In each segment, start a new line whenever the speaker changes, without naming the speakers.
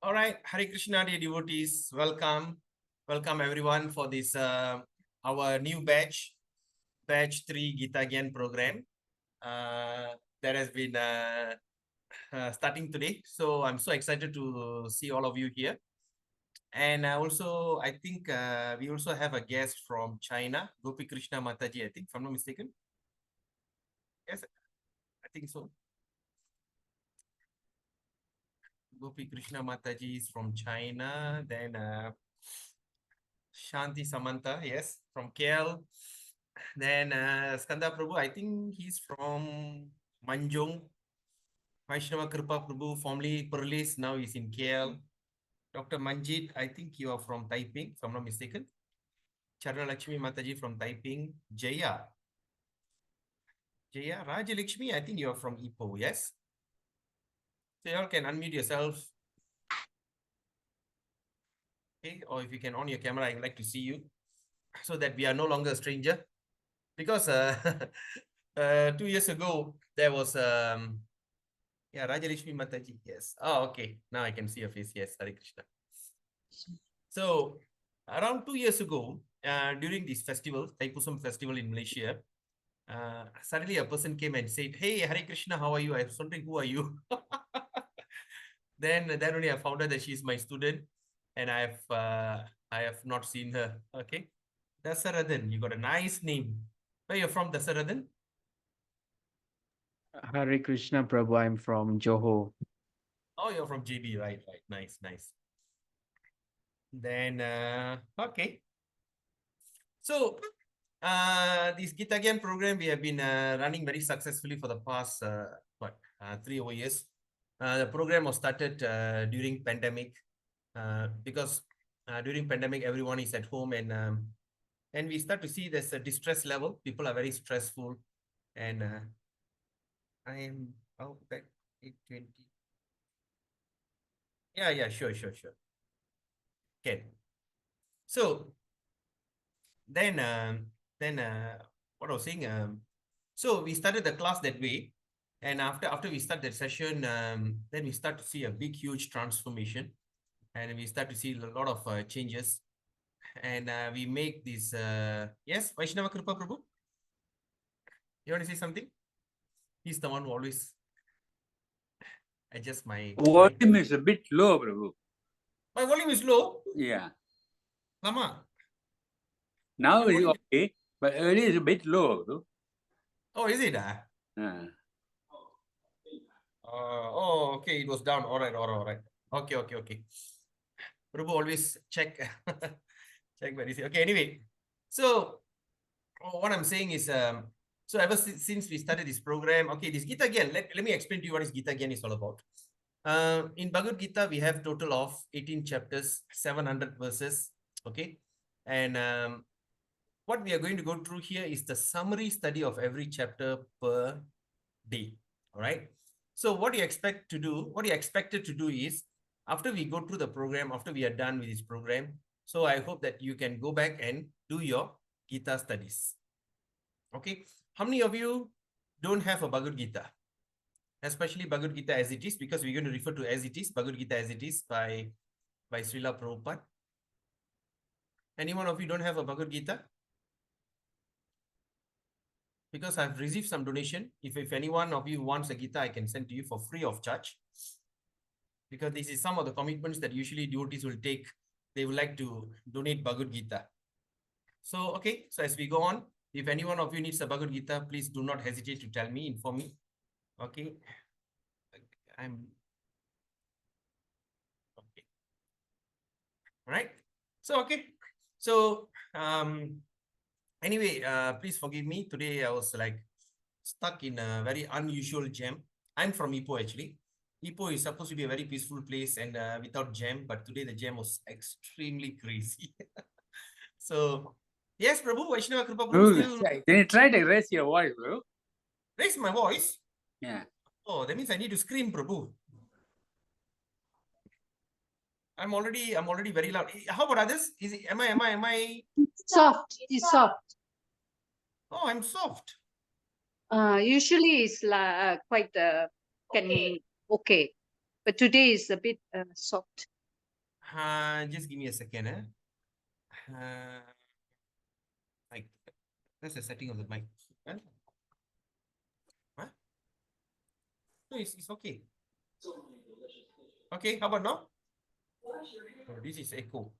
All right, Hare Krishna, dear devotees, welcome. Welcome everyone for this, our new batch 3 Gita Gyan program that has been starting today. So I'm so excited to see all of you here. And also, I think we also have a guest from China, Gopi Krishna Mataji, I think, if I'm not mistaken. Yes, I think so. Gopi Krishna Mataji is from China. Then Shanti Samantha, yes, from KL. Then Skanda Prabhu, I think he's from Manjung. Vaishnava Kripa Prabhu, formerly Perlis, now he's in KL. Dr. Manjit, I think you are from Taiping, if I'm not mistaken. Charna Lakshmi Mataji from Taiping. Jaya. Rajalakshmi, I think you are from Ipoh, yes? So you all can unmute yourself. Okay, or if you can on your camera, I'd like to see you so that we are no longer a stranger. Because 2 years ago, there was yeah, Rajalakshmi Mataji, yes. Oh, okay. Now I can see your face. Yes, Hare Krishna. So around 2 years ago, during this festival, Thaipusam festival in Malaysia, suddenly a person came and said, "Hey, Hare Krishna, how are you?" I was wondering, who are you? Then only I found out that she's my student, and I have not seen her. Okay, Dasaradan, you got a nice name. Where you're from, Dasaradan?
Hare Krishna Prabhu, I'm from Johor.
Oh, you're from JB, right? Nice. Then okay. So this Gita Gyan program we have been running very successfully for the past 3 over years. The program was started during pandemic because during pandemic everyone is at home and we start to see there's a distress level. People are very stressful, and I am out back 8:20. Yeah, sure. Okay. So then what I was saying, so we started the class that way, and after we start that session, then we start to see a big huge transformation, and we start to see a lot of changes, and we make this yes, Vaishnava Kripa Prabhu, you want to say something? He's the one who always adjust my
volume is a bit low, Prabhu.
My volume is low.
Yeah.
Lama.
Now it's okay, but earlier is a bit low. Prabhu.
Oh, is it? Oh, okay. It was down. All right. Okay. Prabhu always check very easy. Okay, anyway. So what I'm saying is, so ever since we started this program, okay, this Gita Gyan, let me explain to you what is Gita Gyan is all about. In Bhagavad Gita, we have total of 18 chapters, 700 verses, okay? And what we are going to go through here is the summary study of every chapter per day, all right? So what you expected to do is, after we go through the program, after we are done with this program, so I hope that you can go back and do your Gita studies. Okay, how many of you don't have a Bhagavad Gita? Especially Bhagavad Gita as it is, because we're going to refer to as it is, Bhagavad Gita as it is by Srila Prabhupada. Anyone of you don't have a Bhagavad Gita? Because I've received some donation. If anyone of you wants a Gita, I can send to you for free of charge. Because this is some of the commitments that usually devotees will take. They would like to donate Bhagavad Gita. So, okay. So as we go on, if anyone of you needs a Bhagavad Gita, please do not hesitate to tell me, inform me. Okay. Okay. All right. So, okay. So, anyway, please forgive me. Today I was like stuck in a very unusual jam. I'm from Ipoh actually. Ipoh is supposed to be a very peaceful place and without jam, but today the jam was extremely crazy. So, yes, Prabhu, Vaishnava Kripa Prabhu still...
Can you try to raise your voice, bro?
Raise my voice?
Yeah.
Oh, that means I need to scream, Prabhu. I'm already very loud. How about others? Am I
soft? It's soft.
Oh, I'm soft.
Usually it's quite okay, but today is a bit soft.
Just give me a second. Like, that's the setting of the mic. Huh? Huh? No, it's okay. Okay, how about now? Oh, this is echo.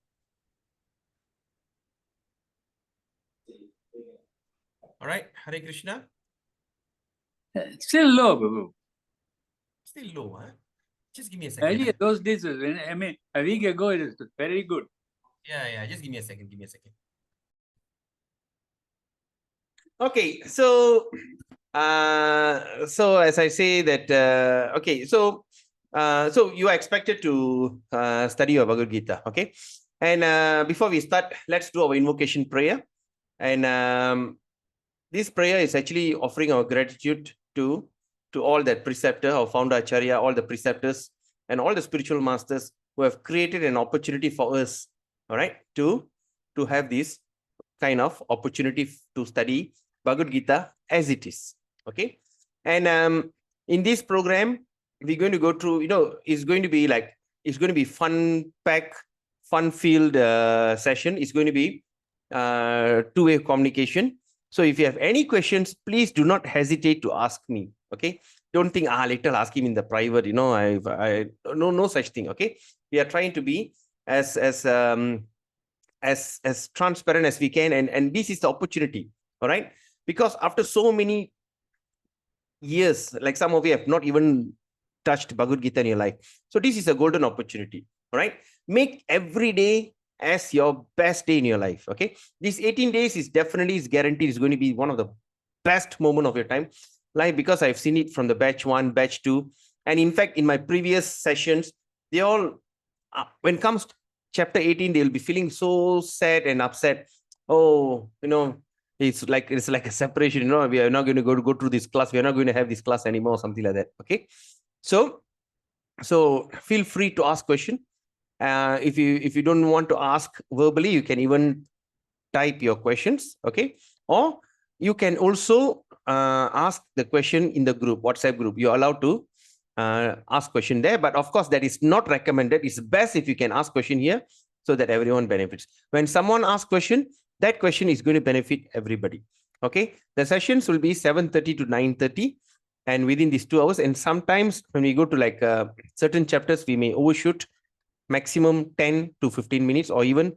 All right, Hare Krishna.
Still low, Prabhu.
Still low, huh? Just give me a second.
Earlier, those days, I mean, a week ago, it was very good.
Yeah, just give me a second. Give me a second. Okay, so as I say that okay, so you are expected to study your Bhagavad Gita, okay? And before we start, let's do our invocation prayer. And this prayer is actually offering our gratitude to all that preceptor, our founder Acharya, all the preceptors, and all the spiritual masters who have created an opportunity for us, all right, to have this kind of opportunity to study Bhagavad Gita as it is. Okay. And in this program, we're going to go through, it's going to be fun pack, fun filled session. It's going to be two-way communication. So if you have any questions, please do not hesitate to ask me. Okay. Don't think, later I'll ask him in the private, I no such thing. Okay. We are trying to be as transparent as we can, and this is the opportunity, all right? Because after so many years, like some of you have not even touched Bhagavad Gita in your life, so this is a golden opportunity, all right? Make every day as your best day in your life. Okay, these 18 days is guaranteed is going to be one of the best moment of your time, like, because I've seen it from the batch 1, batch 2, and in fact in my previous sessions, they all when it comes to chapter 18, they'll be feeling so sad and upset. Oh, it's like a separation. We are not going to go through this class. We are not going to have this class anymore, something like that. Okay, so feel free to ask question. If you don't want to ask verbally, you can even type your questions. Okay, or you can also ask the question in the group, WhatsApp group. You're allowed to ask question there, but of course that is not recommended. It's best if you can ask question here so that everyone benefits. When someone asks question, that question is going to benefit everybody. Okay, the sessions will be 7:30 to 9:30, and within these 2 hours. And sometimes when we go to like certain chapters, we may overshoot. Maximum 10 to 15 minutes, or even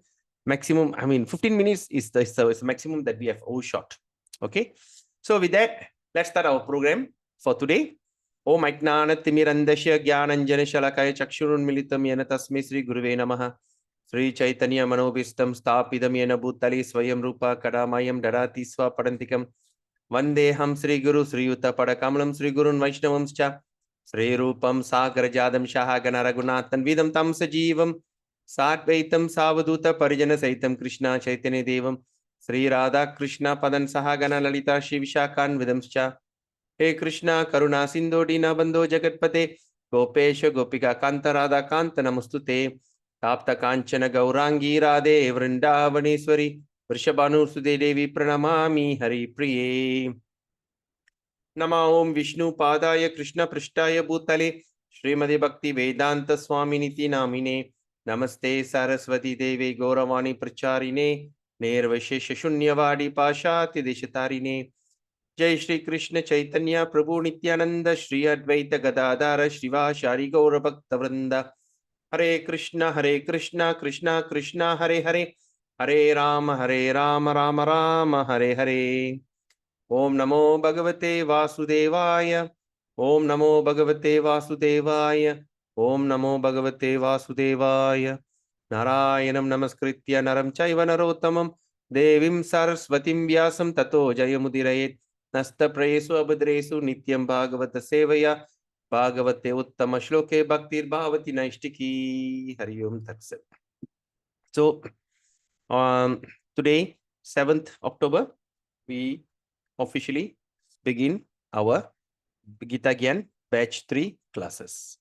maximum, 15 minutes is the maximum that we have overshot. Okay, so with that, let's start our program for today. Om Ajnanatimirandasya Gyananjana Shalakaya Chakshurunmilitam Yena Tasmai Sri Guruve Namaha. Sri Chaitanya Manobhistam Stapidam Yena Bhutali Swayam Rupa Kadamayam Dadati Swapadantikam Vandeham Sri Guru Sri Yuta Padakamalam Sri Gurun Vaishnavamscha Sri Rupam Sagar Jadam Shahagana Raghunathan Vidam Tam Sajivam Satvaitam Savaduta Parijana Saitam Krishna Chaitanya Devam Sri Radha Krishna Padan Sahagana Lalita Shiv Shakan Vidamscha. He Krishna Karuna Sindhu Dina Bandho Jagatpate Gopesha Gopika Kanta Radha Kanta Namustute Tapta Kanchana Gaurangi Radhe Vrindavaneshwari Vrishabhanu Sude Devi Pranamami Hari Priye. Nama Om Vishnu Padaya Krishna Prishtaya Bhutale Srimadi Bhakti Vedanta Swaminiti Namine Namaste Saraswati Devi Gauravani Pracharine Nirvashesha Shunyavadi Pashati Deshatarine. Jai Shri Krishna Chaitanya Prabhu Nityananda Shri Advaita Gadadara Shivashari Gaura Bhakta Vrinda. Hare Krishna Krishna Krishna Hare Hare Hare Rama Rama Rama Hare Hare. Om Namo Bhagavate Vasudevaya. Om Namo Bhagavate Vasudevaya. Om Namo Bhagavate Vasudevaya. Narayanam Namaskritya Naram Chaiva Narottamam Devim Saraswatim Vyasam Tato Jayamudiraye. Nasta Prayesu Abhadresu Nityam Bhagavata Sevaya Bhagavate Uttama Shloke Bhaktir Bhavati Naishtiki. Hari Om Tatsat. So, today, 7th October, we officially begin our Gita Gyan batch 3 classes.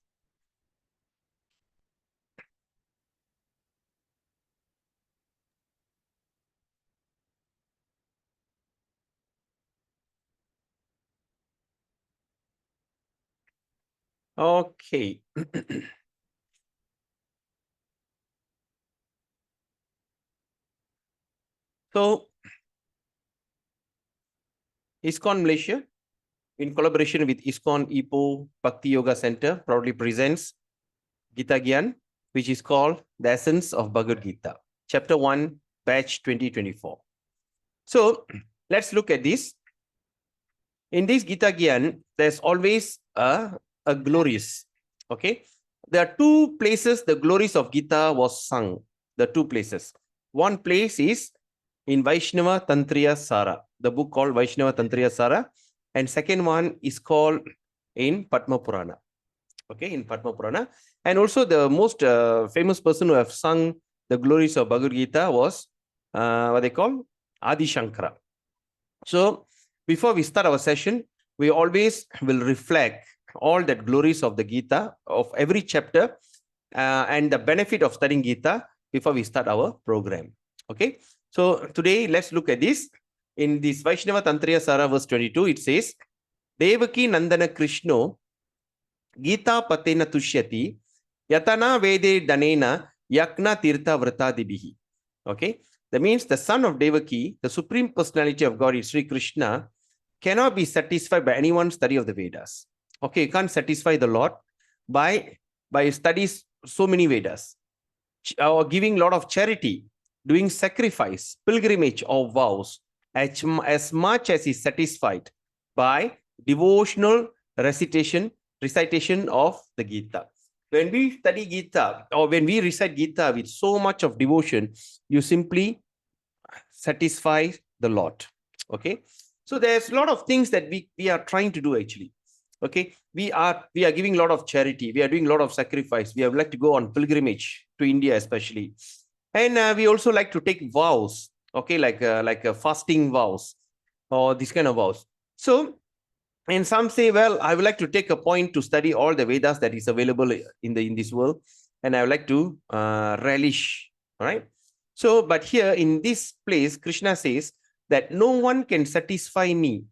Okay. So, ISKCON Malaysia, in collaboration with ISKCON Ipoh Bhakti Yoga Center, proudly presents Gita Gyan, which is called The Essence of Bhagavad Gita, Chapter 1, Batch 2024. So, let's look at this. In this Gita Gyan, there's always a glorious. Okay. There are two places the glories of Gita was sung. The two places. One place is in Vaishnava Tantriya Sara, the book called Vaishnava Tantriya Sara. And second one is called in Padma Purana. Okay, in Padma Purana. And also the most famous person who have sung the glories of Bhagavad Gita was what they call Adi Shankara. So before we start our session, we always will reflect all that glories of the Gita, of every chapter, and the benefit of studying Gita before we start our program. Okay, so today let's look at this. In this Vaishnava Tantriya Sara verse 22, it says, Devaki Nandana Krishno Gita Patena Tushyati Yatana Vede Danena Yakna Tirtha Vratadibihi. Okay, that means the son of Devaki, the supreme personality of God is Sri Krishna, cannot be satisfied by anyone's study of the Vedas. Okay, you can't satisfy the Lord by studies so many Vedas, or giving a lot of charity, doing sacrifice, pilgrimage, or vows, as much as is satisfied by devotional recitation of the Gita. When we study Gita, or when we recite Gita with so much of devotion, you simply satisfy the Lord. Okay, so there's a lot of things that we are trying to do actually. Okay, we are giving a lot of charity, we are doing a lot of sacrifice, we have like to go on pilgrimage to India especially, and we also like to take vows. Okay, like fasting vows or this kind of vows. So, and some say, well, I would like to take a point to study all the Vedas that is available in this world, and I would like to relish. All right. So, but here in this place, Krishna says that no one can satisfy me.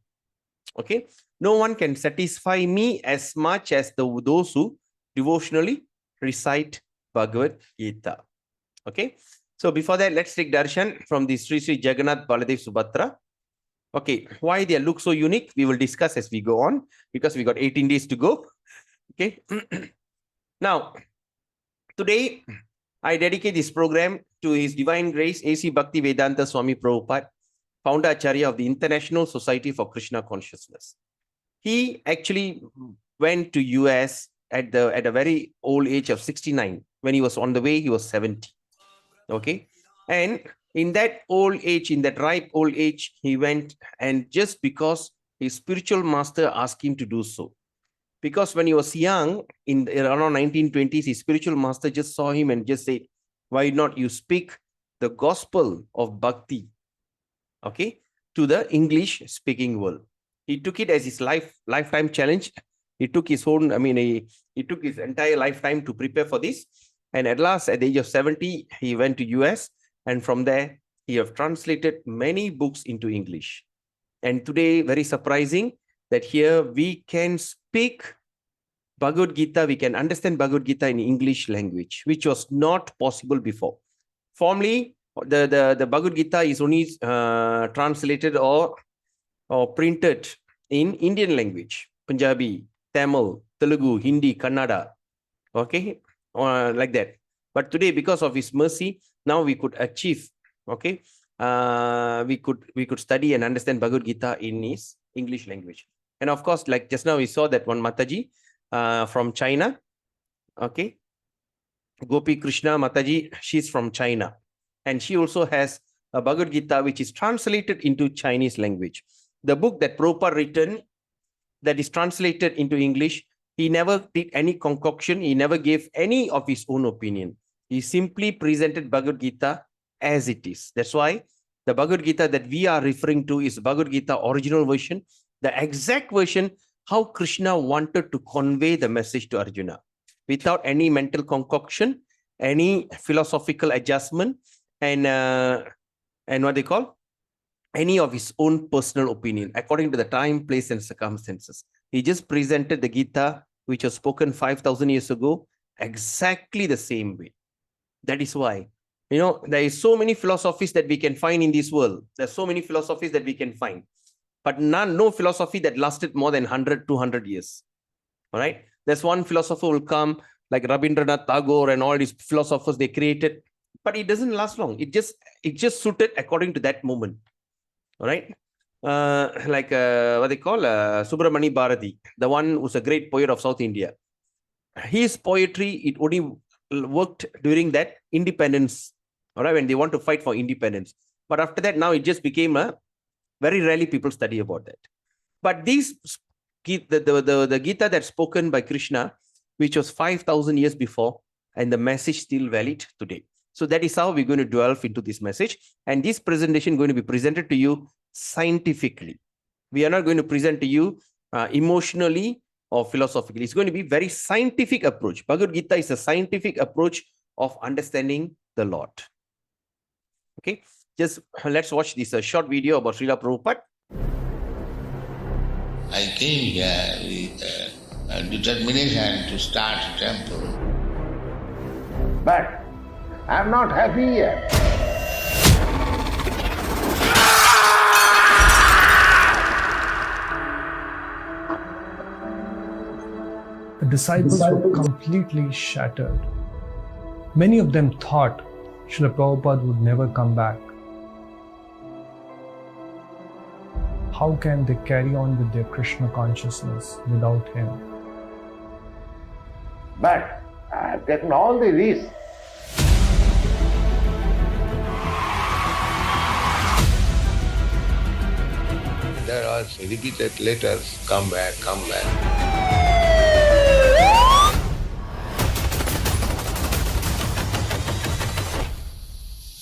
Okay, no one can satisfy me as much as those who devotionally recite Bhagavad Gita. Okay, so before that, let's take darshan from the Sri Sri Jagannath Baladev Subhadra. Okay, why they look so unique, we will discuss as we go on, because we got 18 days to go. Okay, now, today, I dedicate this program to His Divine Grace, A.C. Bhakti Vedanta Swami Prabhupada, founder Acharya of the International Society for Krishna Consciousness. He actually went to US at a very old age of 69. When he was on the way, he was 70. Okay, and in that old age, in that ripe old age, he went, and just because his spiritual master asked him to do so. Because when he was young, in around 1920s, his spiritual master just saw him and just said, why not you speak the gospel of bhakti, okay, to the English speaking world. He took it as his lifetime challenge. He took his own, he took his entire lifetime to prepare for this. And at last, at the age of 70, he went to US. And from there, he have translated many books into English. And today, very surprising that here we can speak Bhagavad Gita, we can understand Bhagavad Gita in English language, which was not possible before. Formerly, the Bhagavad Gita is only translated or printed in Indian language, Punjabi, Tamil, Telugu, Hindi, Kannada, okay, like that. But today, because of His mercy, now we could achieve, okay, we could study and understand Bhagavad Gita in His English language. And of course, like just now we saw that one Mataji from China, okay, Gopi Krishna Mataji, she's from China, and she also has a Bhagavad Gita which is translated into Chinese language. The book that Prabhupada written, that is translated into English, he never did any concoction, he never gave any of his own opinion. He simply presented Bhagavad Gita as it is. That's why the Bhagavad Gita that we are referring to is Bhagavad Gita original version, the exact version how Krishna wanted to convey the message to Arjuna, without any mental concoction, any philosophical adjustment, and what they call, any of his own personal opinion, according to the time, place, and circumstances. He just presented the Gita, which was spoken 5,000 years ago, exactly the same way. That is why You know, there is so many philosophies that we can find in this world. There's so many philosophies that we can find, but no philosophy that lasted more than 100, 200 years. All right. There's one philosopher will come like Rabindranath Tagore and all these philosophers they created, but it doesn't last long. It just suited according to that moment. All right. Like what they call Subramani Bharati, the one who's a great poet of South India. His poetry, it only worked during that independence. All right, when they want to fight for independence. But after that, now it just became a very rarely people study about that. But these the Gita that's spoken by Krishna, which was 5,000 years before, and the message still valid today. So that is how we're going to delve into this message. And this presentation is going to be presented to you scientifically. We are not going to present to you emotionally or philosophically. It's going to be very scientific approach. Bhagavad Gita is a scientific approach of understanding the Lord. Okay, just let's watch this short video about Srila Prabhupada.
I came here with a determination to start a temple. But I'm not happy yet.
The disciples were completely shattered. Many of them thought Srila Prabhupada would never come back. How can they carry on with their Krishna consciousness without him?
But I have taken all the risks. There are repeated letters, come back, come back.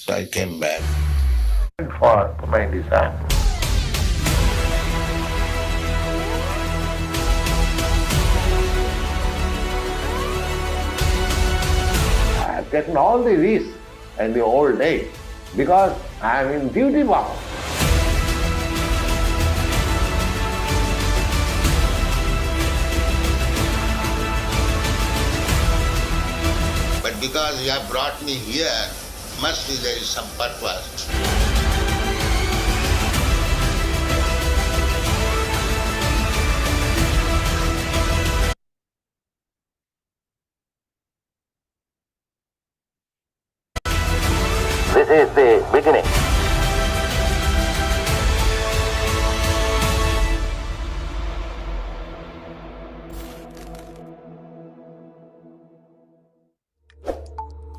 So I came back for my desire. I have taken all the risks in the old days because I am in duty bound. But because you have brought me here, must be there is some purpose. This is the beginning.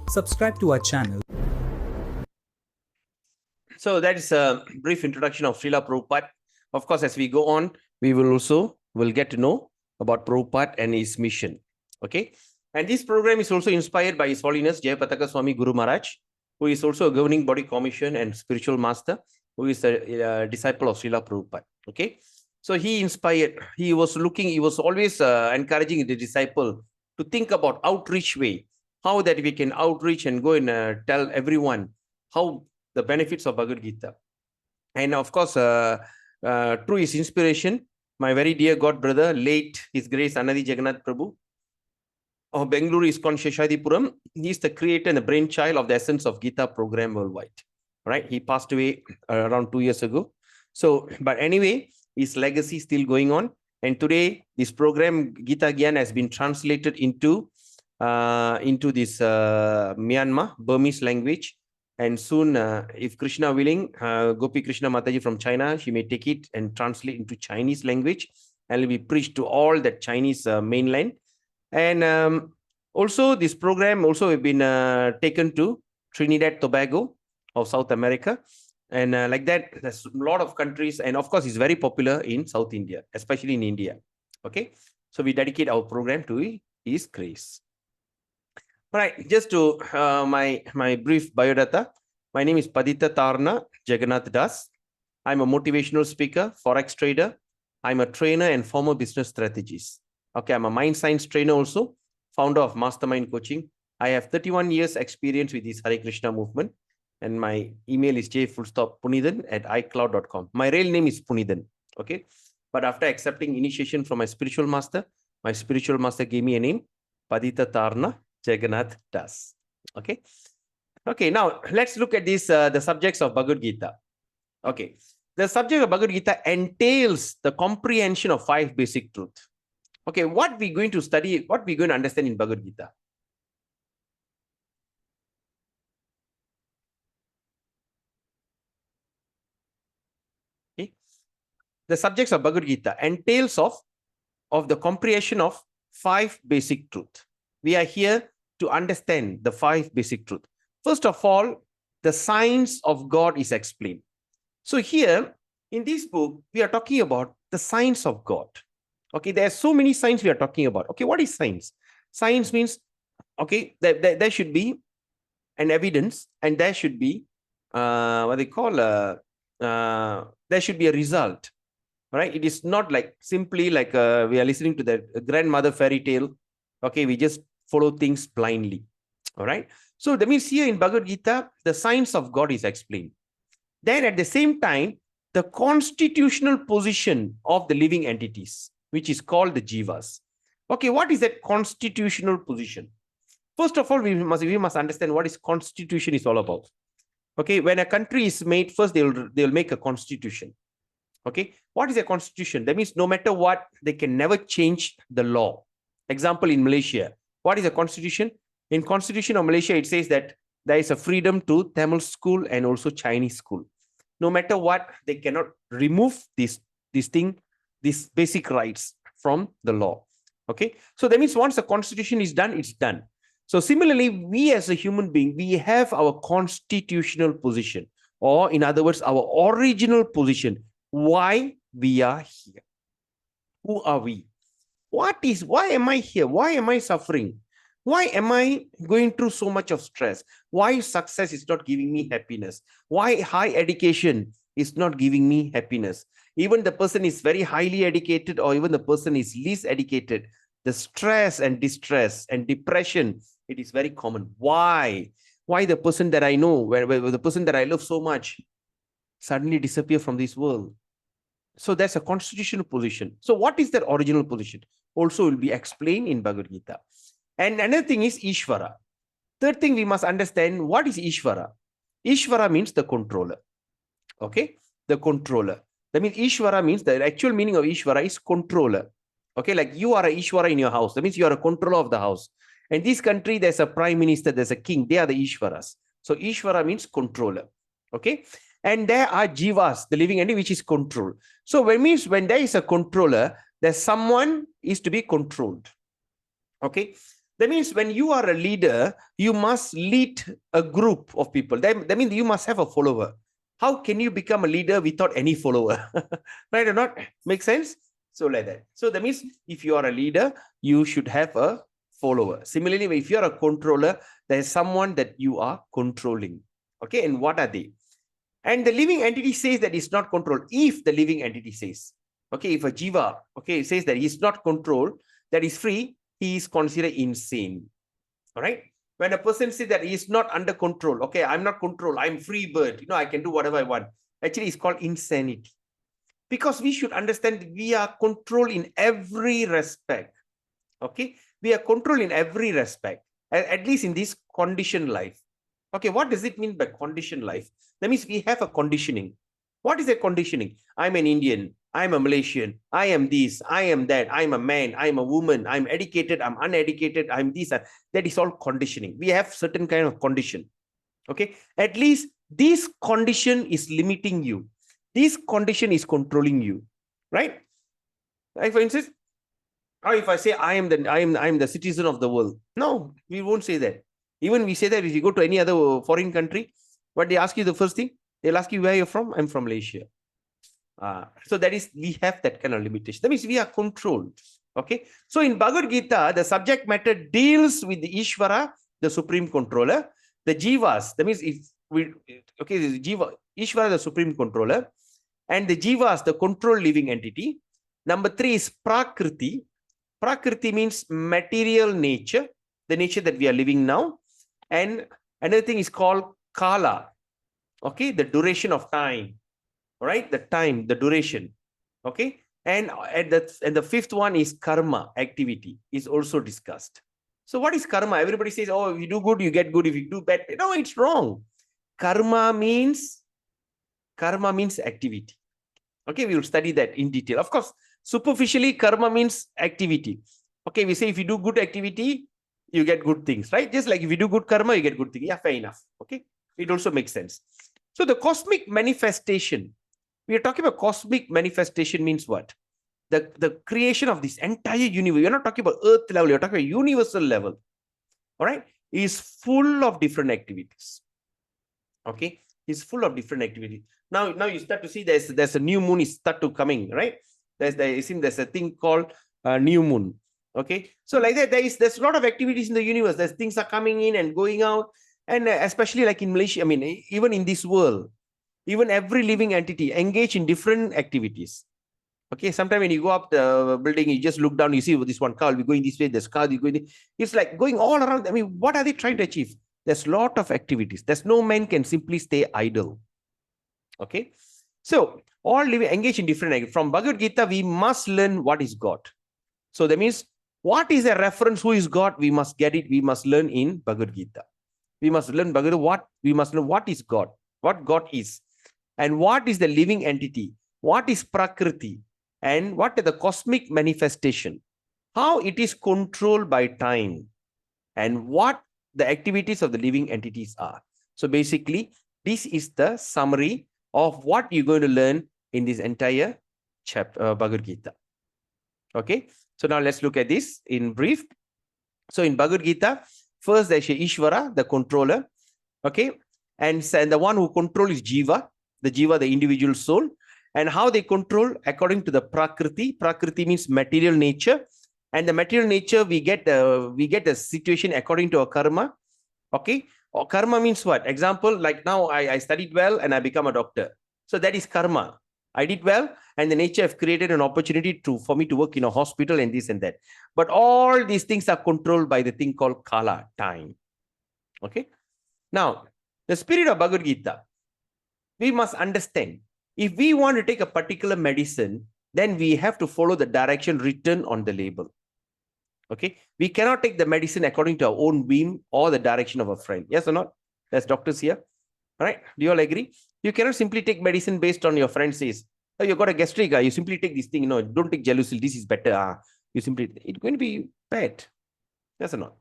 Subscribe to our channel.
So that is a brief introduction of Srila Prabhupada. Of course, as we go on, we will get to know about Prabhupada and his mission. Okay. And this program is also inspired by His Holiness Jayapataka Swami Guru Maharaj, who is also a governing body commission and spiritual master, who is a disciple of Srila Prabhupada. Okay. So he was always encouraging the disciple to think about outreach way, how that we can outreach and go and tell everyone how the benefits of Bhagavad Gita. And of course, through his inspiration, my very dear God brother, late His Grace Anadi Jagannath Prabhu of Bengaluru ISKCON Sheshadipuram, he is the creator and the brainchild of the Essence of Gita program worldwide. Right? He passed away around 2 years ago. So, but anyway, his legacy is still going on. And today, this program, Gita Gyan, has been translated into this Myanmar, Burmese language. And soon, if Krishna willing, Gopi Krishna Mataji from China, she may take it and translate into Chinese language and will be preached to all that Chinese mainland. And also, this program also have been taken to Trinidad, Tobago of South America. And like that, there's a lot of countries. And of course, it's very popular in South India, especially in India. Okay. So we dedicate our program to His grace. All right. Just to my brief biodata. My name is Padita Tarna Jagannath Das. I'm a motivational speaker, Forex trader. I'm a trainer and former business strategist. Okay. I'm a mind science trainer also, founder of Mastermind Coaching. I have 31 years experience with this Hare Krishna movement. And my email is j_punidan@icloud.com. My real name is Punidan. Okay. But after accepting initiation from my spiritual master gave me a name, Padita Tarna Jagannath Das. Okay. Okay, now let's look at this, the subjects of Bhagavad Gita. Okay, the subject of Bhagavad Gita entails the comprehension of 5 basic truths. Okay, what we're going to study, what we're going to understand in Bhagavad Gita. Okay, the subjects of Bhagavad Gita entails of the comprehension of 5 basic truths. We are here to understand the 5 basic truths. First of all, the science of God is explained. So here in this book, we are talking about the science of God. Okay, there are so many science we are talking about. Okay, what is science? Science means, okay, there should be an evidence and there should be what they call there should be a result. Right? It is not like simply like we are listening to the grandmother fairy tale. Okay, we just follow things blindly. All right. So that means here in Bhagavad Gita, the science of God is explained. Then at the same time, the constitutional position of the living entities, which is called the jivas. Okay, what is that constitutional position? First of all, we must understand what is constitution is all about. Okay, when a country is made, first they'll make a constitution. Okay, what is a constitution? That means no matter what, they can never change the law. Example, in Malaysia, what is a constitution? In Constitution of Malaysia, it says that there is a freedom to Tamil school and also Chinese school. No matter what, they cannot remove these basic rights from the law. Okay, so that means once the constitution is done, it's done. So similarly, we as a human being, we have our constitutional position, or in other words, our original position. Why we are here? Who are we? Why am I here? Why am I suffering? Why am I going through so much of stress? Why success is not giving me happiness? Why high education is not giving me happiness? Even the person is very highly educated or even the person is least educated, the stress and distress and depression, it is very common. Why? Why the person that I know, where the person that I love so much, suddenly disappear from this world? So that's a constitutional position. So what is that original position? Also will be explained in Bhagavad Gita. And another thing is Ishvara. Third thing, we must understand what is Ishvara. Ishvara means the controller. Okay, the controller. That means Ishvara means the actual meaning of Ishvara is controller. Okay, like you are a Ishvara in your house. That means you are a controller of the house. And this country, there's a prime minister, there's a king. They are the Ishvaras. So Ishvara means controller. Okay. And there are jivas, the living entity, which is control. So when there is a controller, there's someone is to be controlled. Okay. That means when you are a leader, you must lead a group of people. That means you must have a follower. How can you become a leader without any follower? Right or not? Make sense? So like that. So that means if you are a leader, you should have a follower. Similarly, if you are a controller, there is someone that you are controlling. Okay. And what are they? And the living entity says that it's not controlled. If the living entity says, okay, if a jiva, okay, says that he's not controlled, that is free, he is considered insane. All right. When a person says that he is not under control, okay, I'm not controlled, I'm free bird, I can do whatever I want. Actually, it's called insanity. Because we should understand that we are controlled in every respect. Okay. We are controlled in every respect, at least in this conditioned life. Okay. What does it mean by conditioned life? That means we have a conditioning. What is a conditioning? I'm an Indian. I'm a Malaysian. I am this. I am that. I'm a man. I'm a woman. I'm educated. I'm uneducated. I'm this. That is all conditioning. We have certain kind of condition. Okay. At least this condition is limiting you. This condition is controlling you. Right? Like for instance, or if I say I am the citizen of the world. No, we won't say that. Even we say that if you go to any other foreign country, what they ask you the first thing, they'll ask you where you're from. I'm from Malaysia. So that is, we have that kind of limitation. That means we are controlled. Okay. So in Bhagavad Gita, the subject matter deals with the Ishvara, the supreme controller, the jivas. That means the jiva, Ishvara, the supreme controller, and the jivas, the controlled living entity. Number 3 is Prakriti. Prakriti means material nature, the nature that we are living now. And another thing is called Kala. Okay, the duration of time. All right, the time, the duration. Okay, and the 5th one is karma, activity, is also discussed. So what is karma? Everybody says, oh, if you do good, you get good. If you do bad, no, it's wrong. Karma means activity. Okay, we will study that in detail. Of course, superficially, karma means activity. Okay, we say if you do good activity, you get good things, right? Just like if you do good karma, you get good things. Yeah, fair enough. Okay, it also makes sense. So the cosmic manifestation, we are talking about cosmic manifestation means what? The creation of this entire universe. You're not talking about earth level, you're talking about universal level. All right, is full of different activities. Okay, is full of different activities. Now you start to see there's a new moon is start to coming, right? There's a thing called new moon. Okay, so like that, there's a lot of activities in the universe. There's things are coming in and going out, and especially like in Malaysia, I mean, even in this world, even every living entity engage in different activities. Okay, sometimes when you go up the building, you just look down, you see this one car will be going this way, this car is going. It's like going all around. I mean, what are they trying to achieve? There's a lot of activities. There's no man can simply stay idle. Okay, so all living engage in different. From Bhagavad Gita, we must learn what is God. So that means what is a reference? Who is God? We must get it. We must learn in Bhagavad Gita. We must learn Bhagavad what we must learn what is God, what God is, and what is the living entity, what is Prakriti, and what is the cosmic manifestation, how it is controlled by time, and what the activities of the living entities are. So basically, this is the summary of what you're going to learn in this entire chapter, Bhagavad Gita. Okay, so now let's look at this in brief. So in Bhagavad Gita, first there's Ishvara, the controller. Okay, and the one who controls is Jiva, the individual soul. And how they control according to the Prakriti. Prakriti means material nature. And the material nature, we get the situation according to a karma. Okay, or karma means what? Example, like now I studied well and I become a doctor. So that is karma. I did well, and the nature have created an opportunity for me to work in a hospital and this and that. But all these things are controlled by the thing called Kala, time. Okay. Now, the spirit of Bhagavad Gita, we must understand. If we want to take a particular medicine, then we have to follow the direction written on the label. Okay. We cannot take the medicine according to our own whim or the direction of a friend. Yes or not? There's doctors here. All right. Do you all agree? You cannot simply take medicine based on your friend says, oh, you got a gastric, you simply take this thing. No, don't take Gelusil. This is better. You simply, it's going to be bad. Yes or not?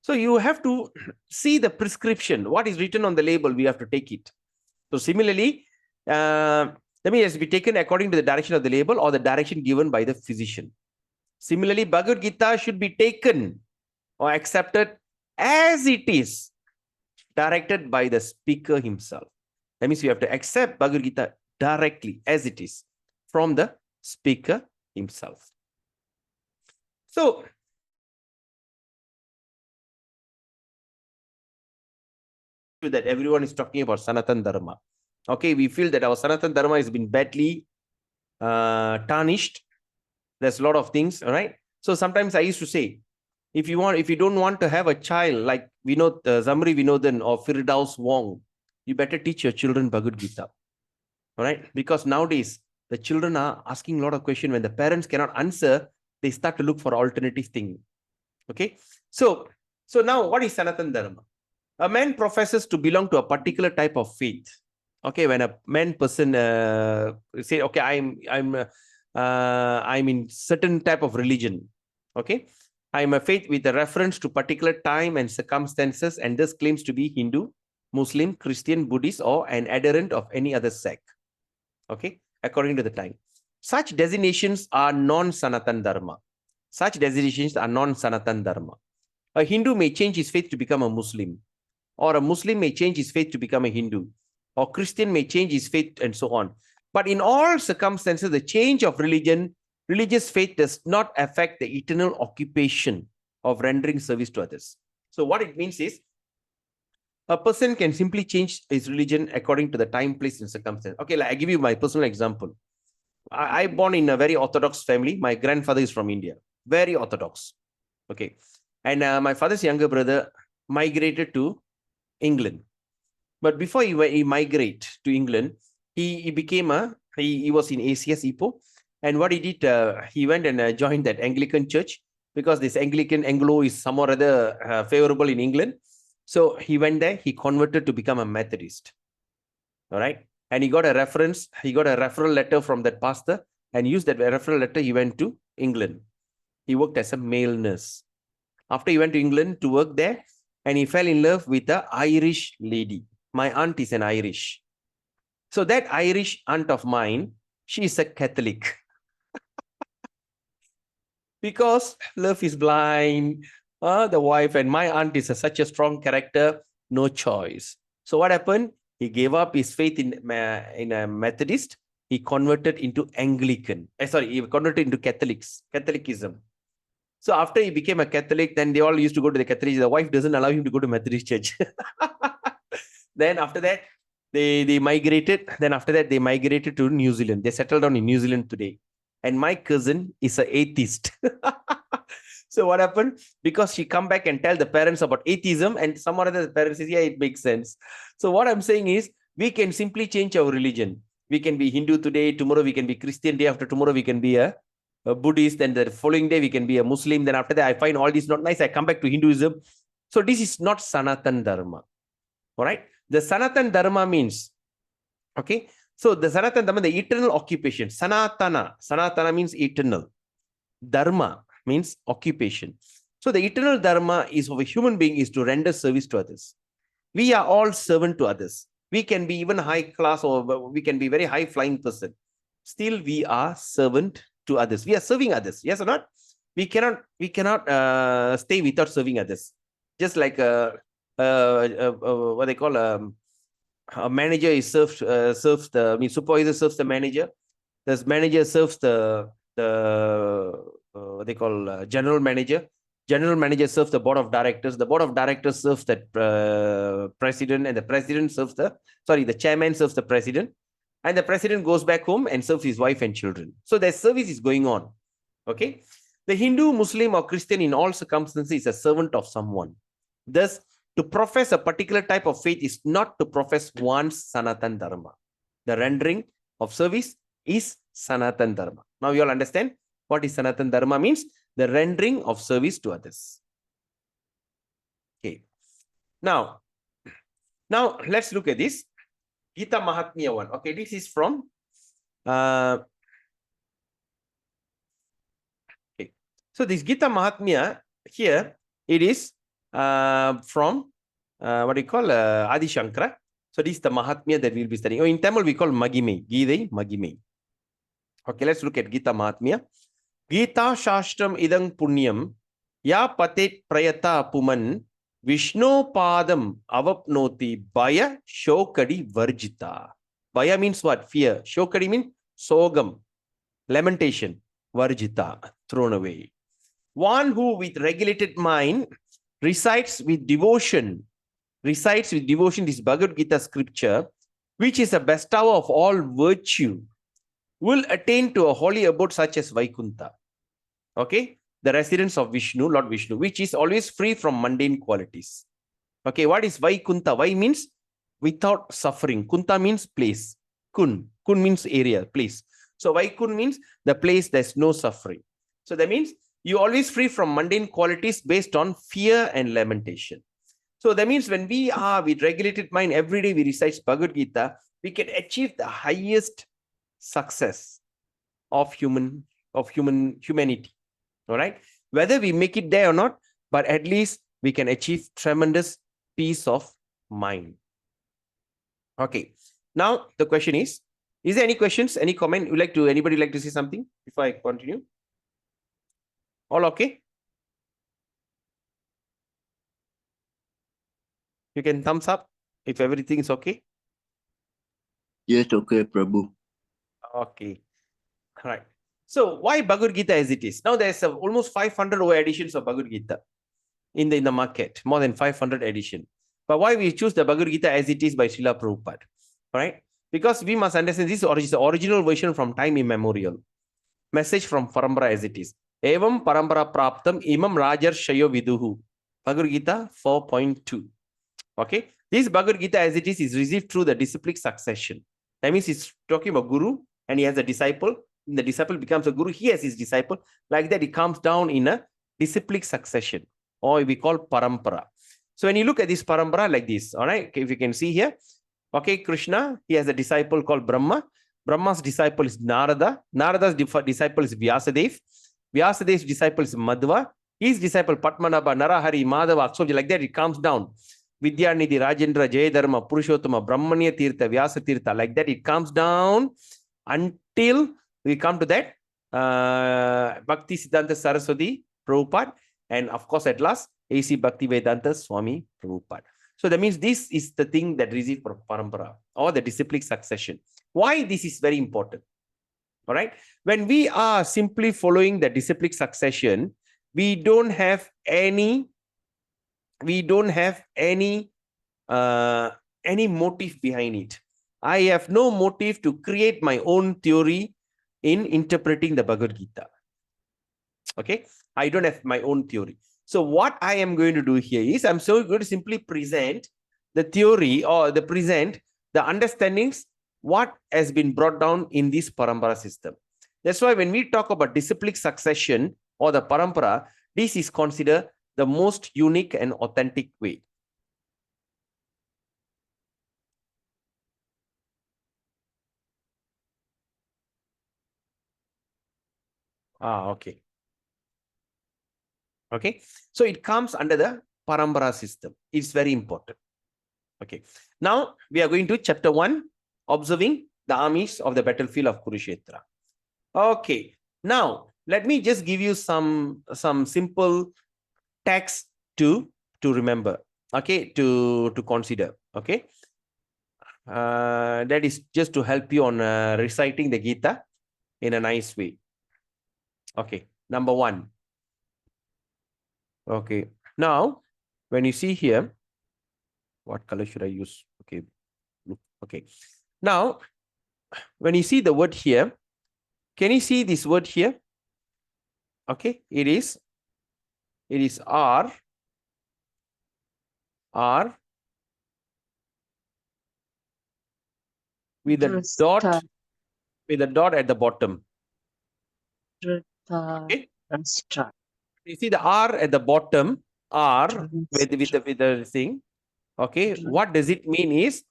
So you have to see the prescription. What is written on the label, we have to take it. So similarly, that means it has to be taken according to the direction of the label or the direction given by the physician. Similarly, Bhagavad Gita should be taken or accepted as it is, directed by the speaker himself. That means you have to accept Bhagavad Gita directly as it is from the speaker himself. So, that everyone is talking about Sanatan Dharma. Okay, we feel that our Sanatan Dharma has been badly tarnished. There's a lot of things, all right? So sometimes I used to say, if you don't want to have a child like Zamri Vinodan or Firdaus Wong, you better teach your children Bhagavad Gita. All right? Because nowadays, the children are asking a lot of questions. When the parents cannot answer, they start to look for alternative thing. Okay? So now what is Sanatan Dharma? A man professes to belong to a particular type of faith. Okay, when a person say, okay, I'm in certain type of religion. Okay, I'm a faith with a reference to particular time and circumstances, and thus claims to be Hindu, Muslim, Christian, Buddhist, or an adherent of any other sect. Okay, according to the time. Such designations are non-Sanatan Dharma. Such designations are non-Sanatan Dharma. A Hindu may change his faith to become a Muslim, or a Muslim may change his faith to become a Hindu, or Christian may change his faith, and so on. But in all circumstances, the change of religious faith does not affect the eternal occupation of rendering service to others. So what it means is, a person can simply change his religion according to the time, place, and circumstance. Okay, like I give you my personal example. I born in a very orthodox family. My grandfather is from India, very orthodox. Okay, and my father's younger brother migrated to England. But before he migrated to England, he was in ACS Ipoh, and what he did, he went and joined that Anglican church, because this Anglo is some or other favorable in England. So he went there, he converted to become a Methodist. All right. And he got a referral letter from that pastor, and used that referral letter. He went to England. He worked as a male nurse. After he went to England to work there, and he fell in love with an Irish lady. My aunt is an Irish. So that Irish aunt of mine, she is a Catholic. Because love is blind, the wife, and my aunt is such a strong character, no choice. So what happened? He gave up his faith in a Methodist. He converted into Anglican. He converted into Catholicism. So after he became a Catholic, then they all used to go to the Catholic. The wife doesn't allow him to go to Methodist church. Then after that, they migrated. Then after that, they migrated to New Zealand. They settled down in New Zealand today. And my cousin is an atheist. So what happened? Because she come back and tell the parents about atheism, and some other parents says, yeah, it makes sense. So what I'm saying is, we can simply change our religion. We can be Hindu today, tomorrow we can be Christian, day after tomorrow we can be a Buddhist, then the following day we can be a Muslim. Then after that, I find all this not nice, I come back to Hinduism. So this is not Sanatan Dharma. All right. The Sanatan Dharma means, okay. So the Sanatan Dharma, the eternal occupation. Sanatana means eternal. Dharma means occupation. So the eternal Dharma is of a human being is to render service to others. We are all servant to others. We can be even high class, or we can be very high flying person. Still, we are servant to others. We are serving others. Yes or not? We cannot stay without serving others. Just like what they call a manager is supervisor serves the manager. The manager serves the what they call general manager. General manager serves the board of directors. The board of directors serves the president, and the president serves the chairman serves the president, and the president goes back home and serves his wife and children. So their service is going on. Okay. The Hindu, Muslim, or Christian in all circumstances is a servant of someone. Thus, to profess a particular type of faith is not to profess one's Sanatan Dharma. The rendering of service is Sanatan Dharma. Now you all understand what is Sanatan Dharma means? The rendering of service to others. Okay. Now let's look at this. Gita Mahatmya one. Okay, this is from okay. So this Gita Mahatmya here, it is from what do you call Adi Shankara. So this is the Mahatmya that we'll be studying. In Tamil we call Magime, Gita Magime. Okay, let's look at Gita Mahatmya. Gita Shastram idang punyam ya patet prayata puman Vishnu padam avapnoti baya shokadi varjita. Baya means what? Fear. Shokadi means sogam, lamentation. Varjita, thrown away. One who with regulated mind recites with devotion this Bhagavad Gita scripture, which is a bestower of all virtue, will attain to a holy abode such as Vaikuntha. Okay, the residence of Vishnu, Lord Vishnu, which is always free from mundane qualities. Okay, what is Vaikuntha? Vai means without suffering. Kunta means place. Kun means area, place. So Vaikun means the place there's no suffering. So that means you always free from mundane qualities based on fear and lamentation. So that means when we are with regulated mind, every day we recite Bhagavad Gita, we can achieve the highest success of humanity. All right. Whether we make it there or not, but at least we can achieve tremendous peace of mind. Okay. Now the question is there any questions, any comment anybody like to say something before I continue? All okay? You can thumbs up if everything is okay.
Yes, okay, Prabhu.
Okay. All right. So why Bhagavad Gita as it is? Now there's almost 500 over editions of Bhagavad Gita in the market, more than 500 editions. But why we choose the Bhagavad Gita as it is by Srila Prabhupada? All right? Because we must understand this is the original version from time immemorial. Message from Parambara as it is. Evam Parambara Praptam Imam Rajar Shayo Viduhu. Bhagavad Gita 4.2. Okay? This Bhagavad Gita as it is received through the disciplic succession. That means he's talking about Guru and he has a disciple. The disciple becomes a Guru. He has his disciple. Like that, it comes down in a disciplic succession, or we call parampara. So when you look at this parampara like this, all right, if you can see here, okay, Krishna, he has a disciple called Brahma. Brahma's disciple is Narada. Narada's disciple is Vyasadeva. Vyasadev's disciple is Madhva. His disciple Padmanabha, Narahari, Madhava, Akshobja, like that, it comes down. Vidyanidhi, Rajendra, Jayadharma, Purushottama, Brahmanya Tirtha, Vyasa Tirtha, like that, it comes down until we come to that Bhakti Siddhanta Saraswati Prabhupada, and of course at last A.C. Bhaktivedanta Swami Prabhupada. So that means this is the thing that receives parampara or the disciplic succession. Why this is very important? All right. When we are simply following the disciplic succession, we don't have any motive behind it. I have no motive to create my own theory in interpreting the Bhagavad Gita. Okay, I don't have my own theory. So what I am going to do here is I'm so going to simply present the theory or the understandings what has been brought down in this parampara system. That's why when we talk about disciplic succession or the parampara, this is considered the most unique and authentic way. Okay. Okay. So it comes under the parampara system. It's very important. Okay. Now we are going to chapter 1, observing the armies of the battlefield of Kurukshetra. Okay. Now let me just give you some simple text to remember. Okay, to consider. Okay. That is just to help you on reciting the Gita in a nice way. Okay. Number 1. Okay. Now, when you see here, what color should I use? Okay. Okay. Now, when you see the word here, can you see this word here? Okay. It is R with a dot at the bottom. Okay. You see the R at the bottom, R with the thing. Okay, what does it mean is,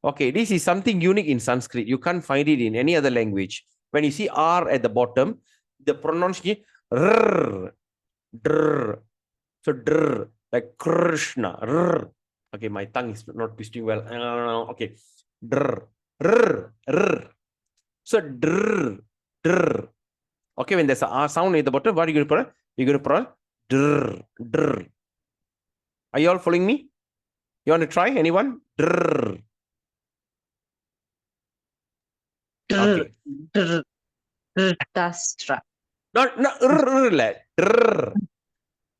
okay, this is something unique in Sanskrit. You can't find it in any other language. When you see R at the bottom, the pronunciation rrr, drr. So drr, like Krishna, rrr. Okay, my tongue is not twisting well. Okay, drr, rrr, rrr. So drr, drr. Okay, when there's a R sound at the bottom, what are you going to put? You're going to put drr, drr. Are you all following me? You want to try? Anyone? Drr. Okay.
Tastra.
Not drr.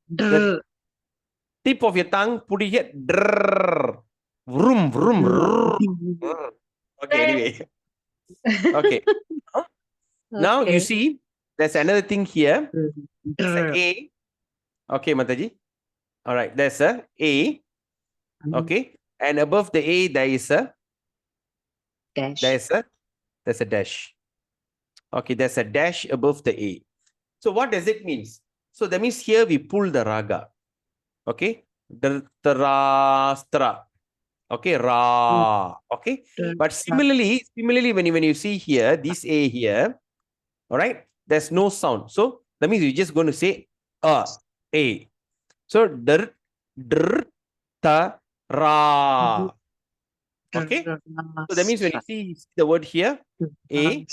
The tip of your tongue, put it here. Drr. Vroom, vroom, vroom. Okay, anyway. Okay. Now you see, there's another thing here. There's an A. Okay, Mataji. All right, there's a A. Okay, and above the A, there is a
Dash.
there's a dash. Okay, there's a dash above the A. So what does it mean? So that means here we pull the raga. Okay, Dhritarashtra. Okay, Ra. Okay, but similarly, when you see here, this A here, all right, there's no sound. So that means you're just going to say A. So ta. Ra. Okay. So that means when you see the word here, A.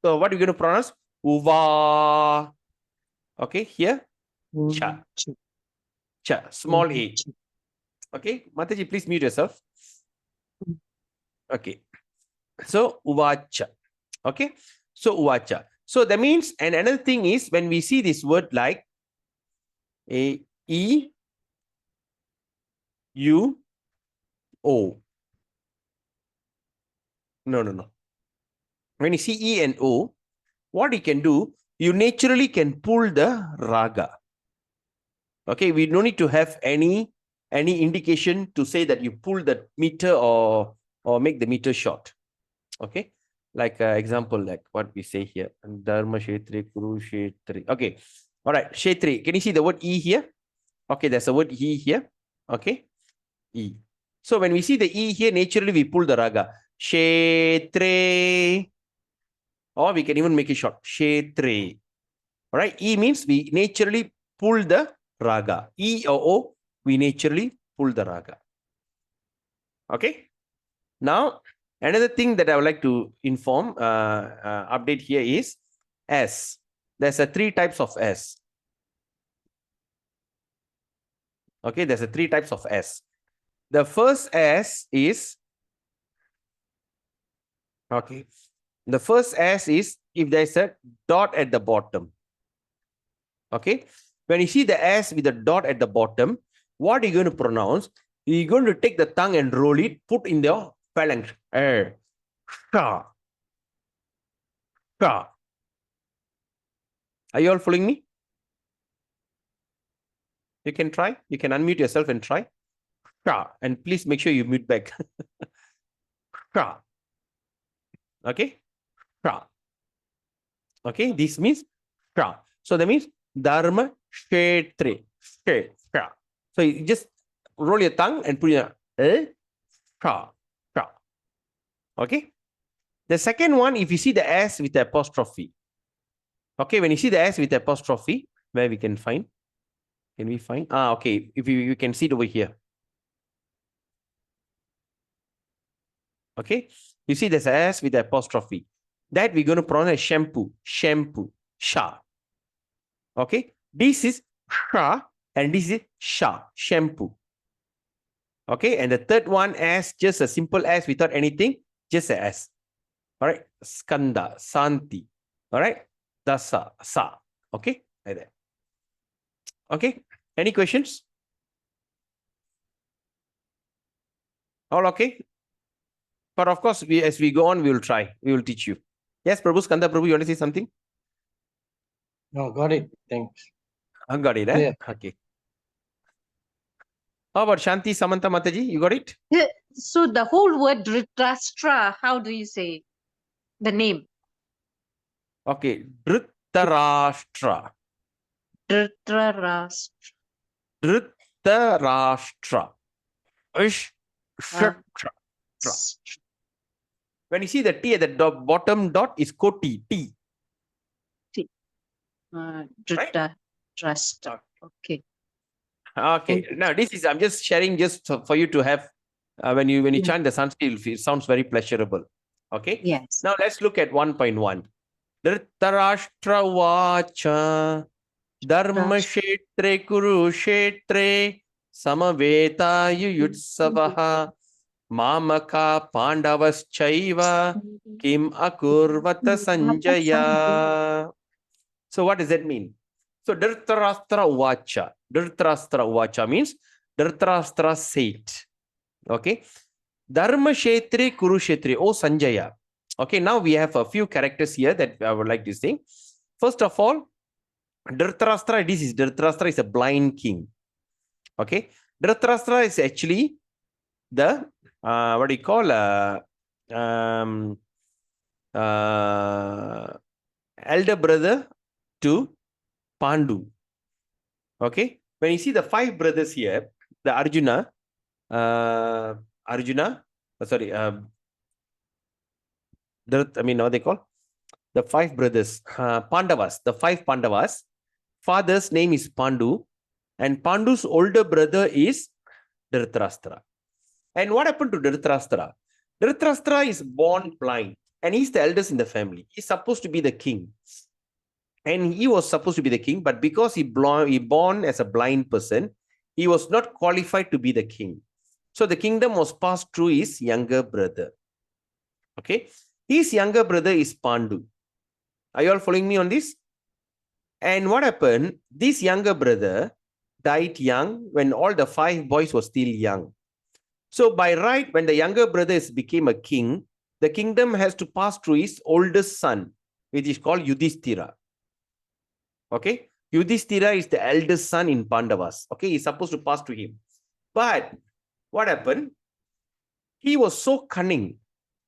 So what are you going to pronounce? Uva. Okay. Here. Cha. Cha. Small A. Okay. Mataji, please mute yourself. Okay. So uvacha. Okay. So uvacha. So that means, and another thing is when we see this word like A, E, U, O. No. When you see E and O, what you can do, you naturally can pull the raga. Okay, we don't need to have any indication to say that you pull the meter or make the meter short. Okay, like example, like what we say here, Dharma Kshetri, Kuru Kshetri. Okay,
All right, Kshetri. Can you see the word E here? Okay, there's a word E here. Okay, E. So when we see the E here, naturally we pull the raga. Kshetre. Or we can even make it short. Kshetre. All right, E means we naturally pull the raga. E or O, we naturally pull the raga. Okay. Now, another thing that I would like to inform, update here is S. There's a 3 types of S. Okay, there's a 3 types of S. The first S is, okay, the first S is if there's a dot at the bottom. Okay, when you see the S with a dot at the bottom, what are you going to pronounce? You're going to take the tongue and roll it, put in the phalanx. Sha. Sha. Are you all following me? You can try. You can unmute yourself and try. Sha. And please make sure you mute back. Sha. Okay. Sha. Okay. This means Sha. So that means Dharma Kshetre. Sha. So you just roll your tongue and put your Sha. Sha. Okay. The second one, if you see the S with the apostrophe. Okay, when you see the S with the apostrophe, where we can find? Can we find? Okay. If you can see it over here. Okay. You see there's a S with the apostrophe. That we're going to pronounce shampoo. Shampoo. Sha. Okay. This is Sha and this is Sha. Shampoo. Okay. And the third one as just a simple S without anything. Just a S. All right. Skanda. Santi. All right. Dasa. Sa. Okay. Like that. Okay. Any questions? All okay? But of course, as we go on, we will try. We will teach you. Yes, Prabhu, Skanda Prabhu, you want to say something?
No, got it. Thanks.
I got it, eh?
Yeah.
Okay. How about Shanti Samantha Mataji? You got it?
So the whole word Dhritarashtra, how do you say the name?
Okay. Dhritarashtra.
Dhritarashtra.
Dhritarashtra. Ish. Shatra. When you see the T at the bottom dot is Koti. T.
Dhritarashtra. Okay.
Okay. Now this is I'm just sharing just for you to have when you chant the Sanskrit, it sounds very pleasurable. Okay.
Yes.
Now let's look at 1.1. Dhritarashtra vacha dharma kshetre kurukshetre samaveta yuyutsavaha mamaka pandavaschaiva kim akurvata sanjaya. So what does that mean? So Dhritarashtra vacha. Dhritarashtra vacha means Dhritarashtra said. Okay. Dharma kshetre kurukshetre. Oh Sanjaya. Okay, now we have a few characters here that I would like to say. First of all, Dhritarashtra is a blind king. Okay, Dhritarashtra is actually the what do you call elder brother to Pandu. Okay, when you see the 5 brothers here, the Arjuna, what they call the 5 brothers, Pandavas, the 5 Pandavas. Father's name is Pandu, and Pandu's older brother is Dhritarashtra. And what happened to Dhritarashtra? Dhritarashtra is born blind, and he's the eldest in the family. He's supposed to be the king, and he was supposed to be the king, but because he born as a blind person, he was not qualified to be the king. So the kingdom was passed through his younger brother. Okay. His younger brother is Pandu. Are you all following me on this? And what happened? This younger brother died young when all the 5 boys were still young. So by right, when the younger brother became a king, the kingdom has to pass through his oldest son, which is called Yudhishthira. Okay? Yudhishthira is the eldest son in Pandavas. Okay? He's supposed to pass to him. But what happened? He was so cunning,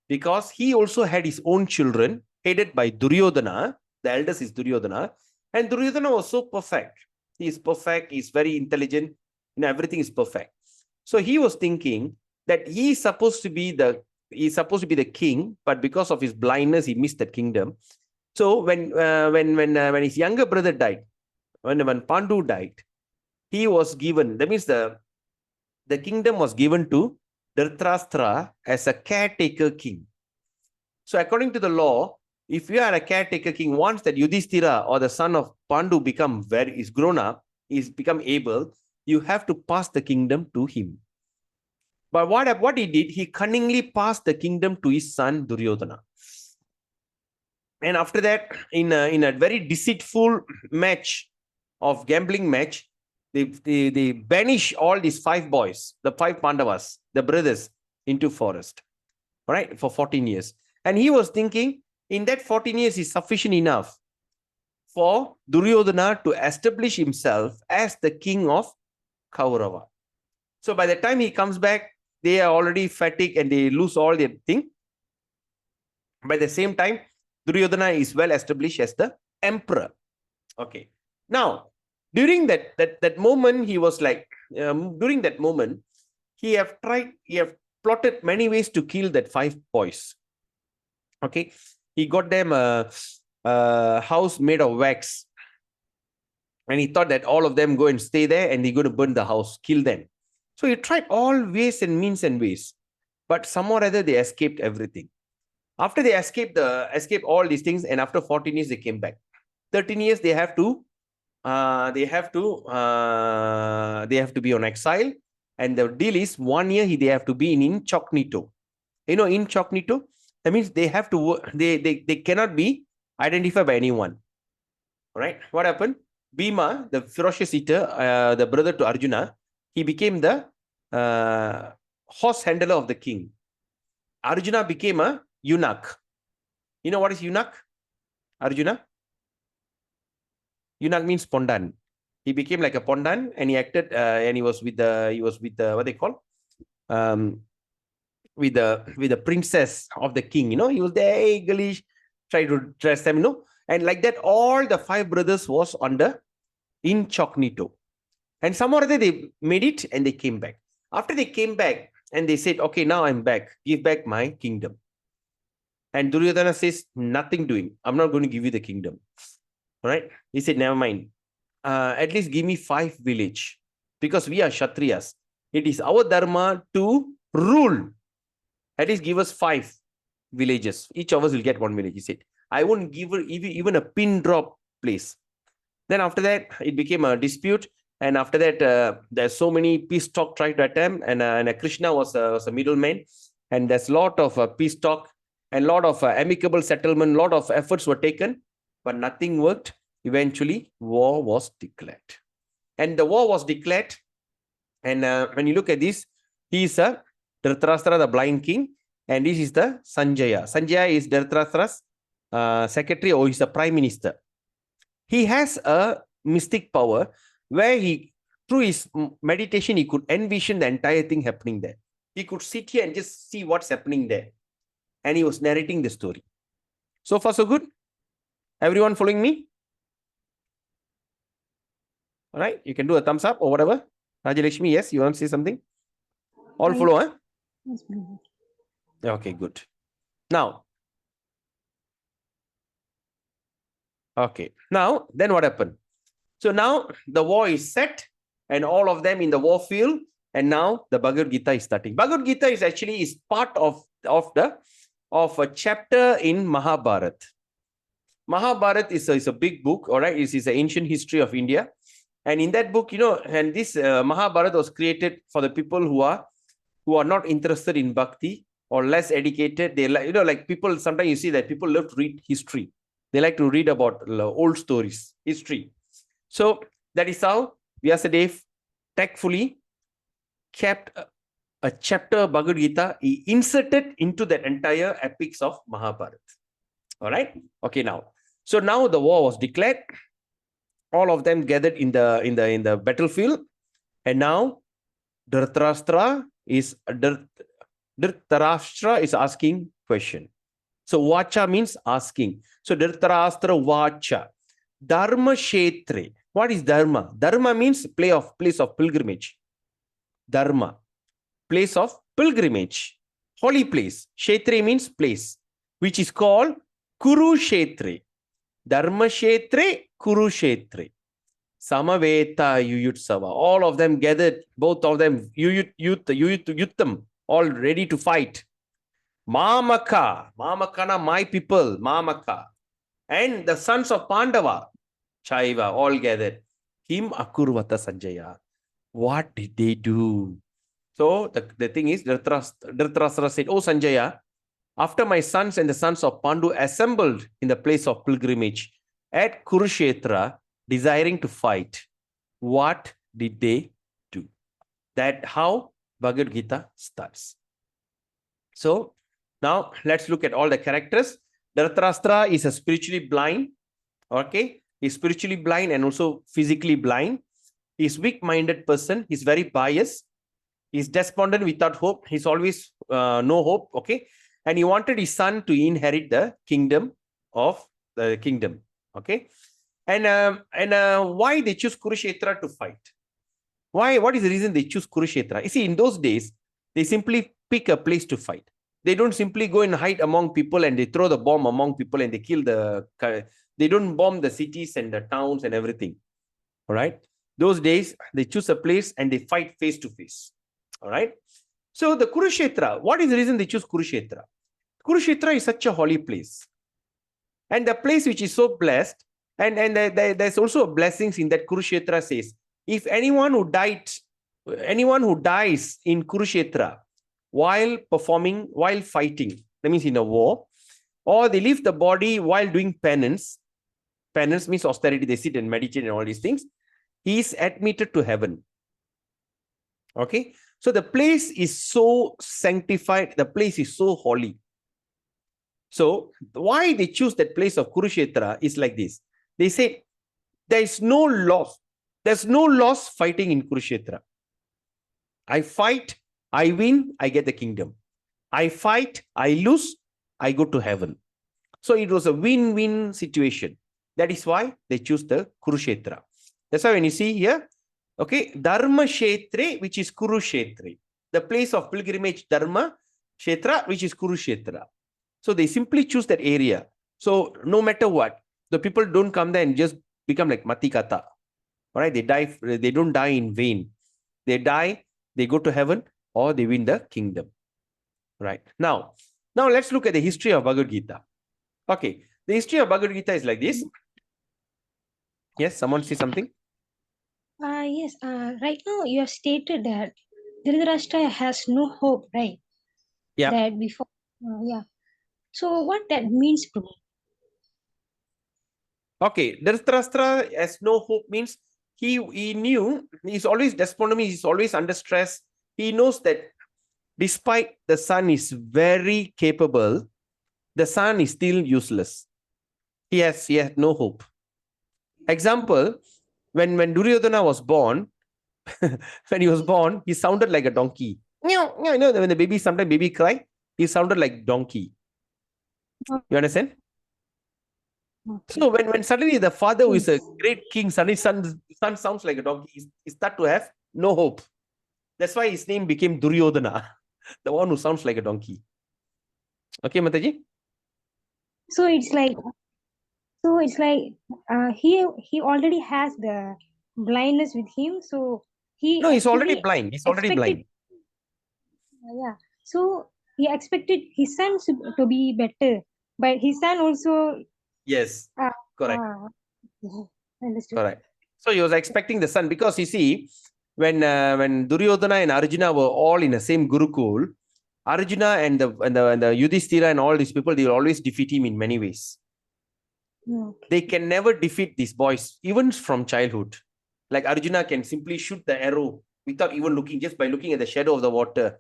because he also had his own children, headed by Duryodhana. The eldest is Duryodhana. And Duryodhana was so perfect. He is perfect. He's very intelligent. Everything is perfect. So he was thinking that he's supposed to be the king, but because of his blindness, he missed the kingdom. So when his younger brother died, when Pandu died, he was given. That means the kingdom was given to Dhritarashtra as a caretaker king. So according to the law, if you are a caretaker king, once that Yudhishthira or the son of Pandu is grown up, is become able, you have to pass the kingdom to him. But what he did, he cunningly passed the kingdom to his son Duryodhana. And after that, in a very deceitful match of gambling match, they banish all these 5 boys, the 5 Pandavas, the brothers, into forest. All right, for 14 years. And he was thinking, in that 14 years is sufficient enough for Duryodhana to establish himself as the king of Kaurava. So by the time he comes back, they are already fatigued and they lose all their thing. By the same time, Duryodhana is well established as the emperor. Okay. Now, during that moment, he was like, during that moment, he have plotted many ways to kill that 5 boys. Okay. He got them a house made of wax. And he thought that all of them go and stay there and they're going to burn the house, kill them. So he tried all ways and means and ways. But somehow or other, they escaped everything. After they escaped all these things, and after 14 years, they came back. 13 years, they have to be on exile. And the deal is 1 year they have to be in incognito. You know, incognito, that means they have to they cannot be identified by anyone. All right. What happened? Bhima, the ferocious eater, the brother to Arjuna, he became the horse handler of the king. Arjuna became a eunuch. You know what is eunuch? Arjuna? Eunuch means pondan. He became like a pondan, and he acted, and he was with the what they call, with the princess of the king. You know, he was there, eagerly try to dress them. You know, and like that, all the 5 brothers was under incognito. And somehow they made it, and they came back. After they came back, and they said, "Okay, now I'm back. Give back my kingdom." And Duryodhana says, "Nothing doing. I'm not going to give you the kingdom." All right. He said, "Never mind. At least give me 5 villages, because we are Kshatriyas. It is our dharma to rule. At least give us 5 villages. Each of us will get 1 village." He said, "I won't give her even a pin drop place." Then after that, it became a dispute. And after that, there's so many peace talk tried to attempt, and Krishna was a middleman. And there's a lot of peace talk and a lot of amicable settlement. A lot of efforts were taken, but nothing worked. Eventually, war was declared. And the war was declared. And when you look at this, he is a Dhritarashtra, the blind king, and this is the Sanjaya. Sanjaya is Dhritarashtra's secretary, or he's the prime minister. He has a mystic power where through his meditation, he could envision the entire thing happening there. He could sit here and just see what's happening there. And he was narrating the story. So far, so good? Everyone following me? All right, you can do a thumbs up or whatever. Rajalakshmi, yes, you want to say something? All follow, huh?
Yes, Prabhu.
Okay, good. Now, okay. Now, then what happened? So now the war is set, and all of them in the war field, and now the Bhagavad Gita is starting. Bhagavad Gita is actually part of a chapter in Mahabharata. Mahabharata is a big book, all right? It is an ancient history of India. And in that book, you know, and this Mahabharata was created for the people who are not interested in bhakti or less educated. They like, you know, like people, sometimes you see that people love to read history. They like to read about old stories, history. So that is how Vyasadeva tactfully kept a chapter of Bhagavad Gita, he inserted into that entire epics of Mahabharata. All right. Okay. Now, so now the war was declared. All of them gathered in the battlefield, and now Dhritarashtra is asking question. So vacha means asking. So Dhritarashtra vacha. Dharma Kshetre. What is Dharma? Dharma means place of pilgrimage. Dharma, place of pilgrimage, holy place. Kshetre means place, which is called Kurukshetre. Dharma Kshetre, Kurukshetre. Samaveta Yuyutsava. All of them gathered, both of them, Yuttam, all ready to fight. Mamaka, Mamakana, my people, Mamaka. And the sons of Pandava, Chaiva, all gathered. Him Akurvata Sanjaya. What did they do? So the thing is, Dhritarashtra said, Oh Sanjaya, after my sons and the sons of Pandu assembled in the place of pilgrimage at Kurukshetra, desiring to fight, what did they do? That how Bhagavad Gita starts. So now let's look at all the characters. Dhritarashtra is a spiritually blind. Okay, he's spiritually blind and also physically blind. He's weak-minded person. He's very biased. He's despondent without hope. He's always no hope. Okay, and he wanted his son to inherit the kingdom of the kingdom. Okay, and why they choose Kurukshetra to fight? Why? What is the reason they choose Kurukshetra? You see, in those days, they simply pick a place to fight. They don't simply go and hide among people and they throw the bomb among people and they kill the. They don't bomb the cities and the towns and everything. All right. Those days, they choose a place and they fight face to face. All right. So the Kurukshetra, what is the reason they choose Kurukshetra? Kurukshetra is such a holy place. And the place which is so blessed, and there's also blessings in that Kurukshetra says, if anyone who dies in Kurukshetra while fighting, that means in a war, or they leave the body while doing penance means austerity, they sit and meditate and all these things, he is admitted to heaven. Okay, so the place is so sanctified, the place is so holy. So why they choose that place of Kurukshetra is like this. They say there is no loss. There's no loss fighting in Kurukshetra. I fight, I win, I get the kingdom. I fight, I lose, I go to heaven. So it was a win-win situation. That is why they choose the Kurukshetra. That's why when you see here, okay, Dharma Kshetre, which is Kurukshetra. The place of pilgrimage, Dharma Kshetra, which is Kurukshetra. So they simply choose that area. So no matter what, the people don't come there and just become like Matikata. All right, they don't die in vain. They die, they go to heaven, or they win the kingdom. Right. Now let's look at the history of Bhagavad Gita. Okay, the history of Bhagavad Gita is like this. Yes, someone say something?
Yes, right now you have stated that Dhritarashtra has no hope, right?
Yeah.
That before, yeah. So what that means, Prabhu?
Okay, Dhritarashtra has no hope means he knew, he's always despondent, he's always under stress. He knows that despite the son is very capable, the son is still useless. He has no hope. Example, when Duryodhana was born, when he was born, he sounded like a donkey. You know, when sometimes baby cry, he sounded like donkey. You understand?
Okay.
So when suddenly the father who is a great king, suddenly son sounds like a donkey, he start to have no hope. That's why his name became Duryodhana, the one who sounds like a donkey. Okay, Mataji?
So it's like he already has the blindness with him. So he
No, he's already
actually
blind. He's already blind.
Yeah. So he expected his son to be better, but his son also.
Yes, correct.
Understood.
Correct. So he was expecting the son because you see, when Duryodhana and Arjuna were all in the same Gurukul, Arjuna and the Yudhishthira and all these people, they will always defeat him in many ways.
Okay.
They can never defeat these boys, even from childhood. Like Arjuna can simply shoot the arrow without even looking, just by looking at the shadow of the water,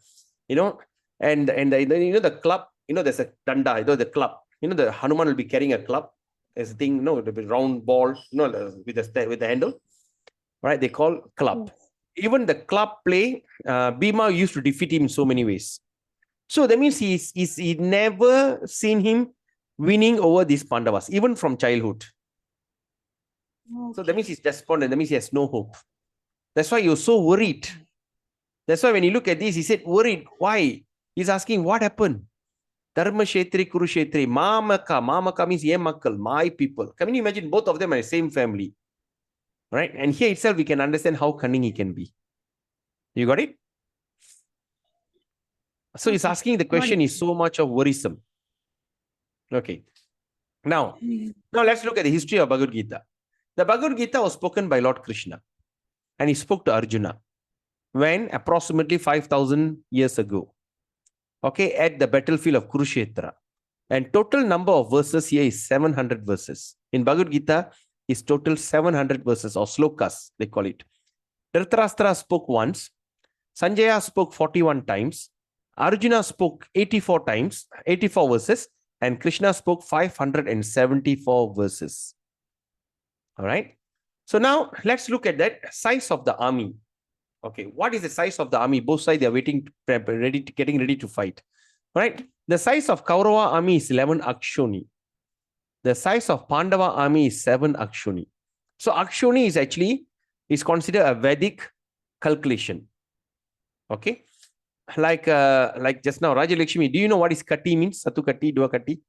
you know. And the club, there's a danda, the club. The Hanuman will be carrying a club. There's a thing, the round ball, with the handle. Right? They call club.
Yes.
Even the club play, Bhima used to defeat him in so many ways. So that means he never seen him winning over these Pandavas, even from childhood. So that means he's despondent. That means he has no hope. That's why you're so worried. That's why when you look at this, he said, worried. Why? He's asking, what happened? Dharma Kshetri, Kurukshetri, Mamaka. Mamaka means Yemakal, my people. Can you imagine both of them are the same family? Right? And here itself, we can understand how cunning he can be. You got it? So he's asking the question is so much of worrisome. Okay. Now let's look at the history of Bhagavad Gita. The Bhagavad Gita was spoken by Lord Krishna. And he spoke to Arjuna when approximately 5,000 years ago. Okay, at the battlefield of Kurukshetra. And total number of verses here is 700 verses. In Bhagavad Gita is total 700 verses or slokas, they call it. Dhritarashtra spoke once. Sanjaya spoke 41 times. Arjuna spoke 84 times, 84 verses. And Krishna spoke 574 verses. All right. So now let's look at that size of the army. Okay, what is the size of the army? Both sides, they are waiting, getting ready to fight. All right. The size of Kaurava army is 11 Akshoni. The size of Pandava army is 7 Akshoni. So Akshoni is considered a Vedic calculation. Okay. Like just now, Raja Lakshmi, do you know what is Kati means? Satu Kati, Dua Kati?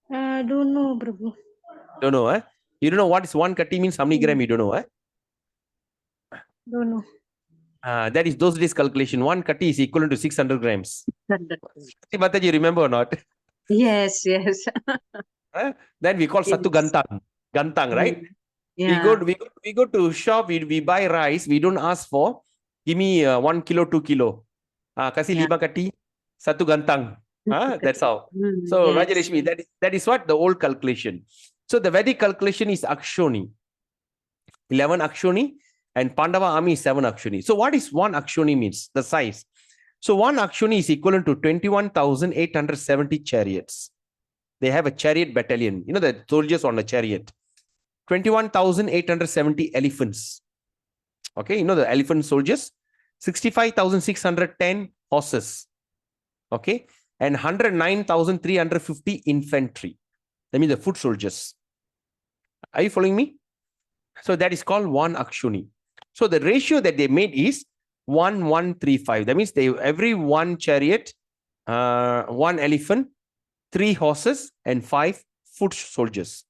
Don't know, Prabhu.
Don't know, eh? You don't know what is 1 Kati means? How many gram? You don't know, eh?
Don't know.
That is those days calculation. 1 Kati is equivalent to 600 grams. Mataji, you remember or not?
Yes.
Then we call Satu
Yes.
Gantang, right?
Yeah.
We go to shop, we buy rice, we don't ask for, give me 1 kilo, 2 kilo. Kasih 5 Kati, Satu Gantang. That's how. So
Yes.
Raja Lakshmi, that is what the old calculation. So the Vedic calculation is Akshoni. 11 Akshoni and Pandava army is 7 Akshoni. So what is 1 Akshoni means? The size. So 1 Akshoni is equivalent to 21,870 chariots. They have a chariot battalion. You know the soldiers on a chariot. 21,870 elephants. Okay, you know the elephant soldiers. 65,610 horses. Okay, and 109,350 infantry. That means the foot soldiers. Are you following me? So that is called 1 Akshuni. So the ratio that they made is 1:1:3:5. That means every 1 chariot, 1 elephant, 3 horses, and 5 foot soldiers.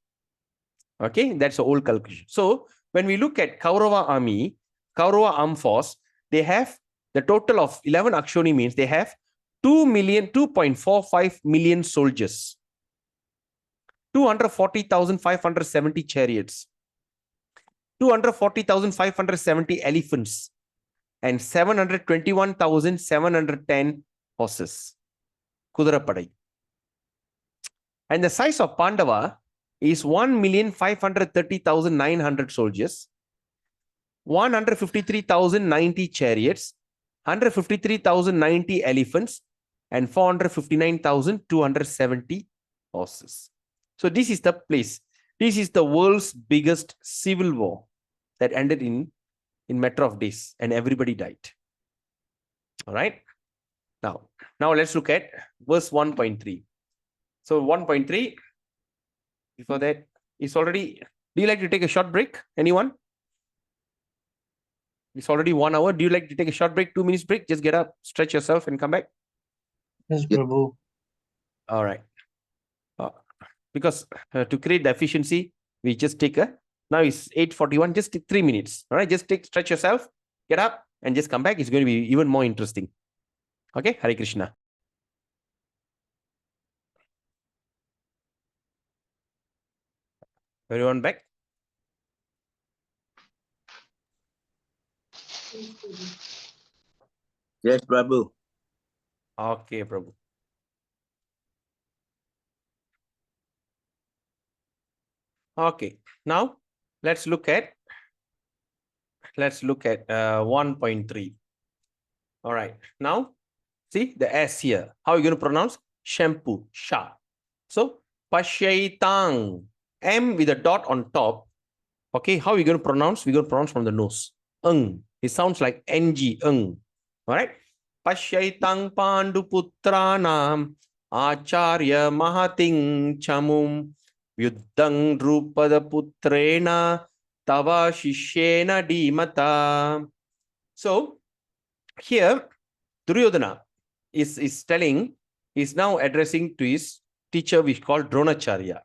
Okay, that's the old calculation. So when we look at Kaurava army, Kaurava armed force, they have the total of 11 Akshoni means they have 2.45 million soldiers, 240,570 chariots, 240,570 elephants, and 721,710 horses. Kudarapadai. And the size of Pandava is 1,530,900 soldiers, 153,090 chariots, 153,090 elephants, and 459,270 horses. So this is the place. This is the world's biggest civil war that ended in matter of days, and everybody died. All right. Now let's look at verse 1.3. So 1.3, before that, is already, do you like to take a short break? Anyone? It's already 1 hour. Do you like to take a short break, 2 minutes break? Just get up, stretch yourself and come back.
Yes, Prabhu.
All right. Because to create the efficiency, we just take now it's 8:41, just take 3 minutes. All right. Just stretch yourself, get up and just come back. It's going to be even more interesting. Okay. Hare Krishna. Everyone back?
Yes, Prabhu.
Okay, Prabhu. Okay, now let's look at 1.3. All right, now see the S here. How are you going to pronounce? Shampoo, sha. So pashaitang, M with a dot on top. Okay, how are you going to pronounce? We're going to pronounce from the nose. It sounds like NG, All right. Pashaitang Panduputranam Acharya Mahating Chamum Yuddhang Drupada Putrena Tava Shishena Dimata. So here Duryodhana is telling, is now addressing to his teacher, which is called Dronacharya.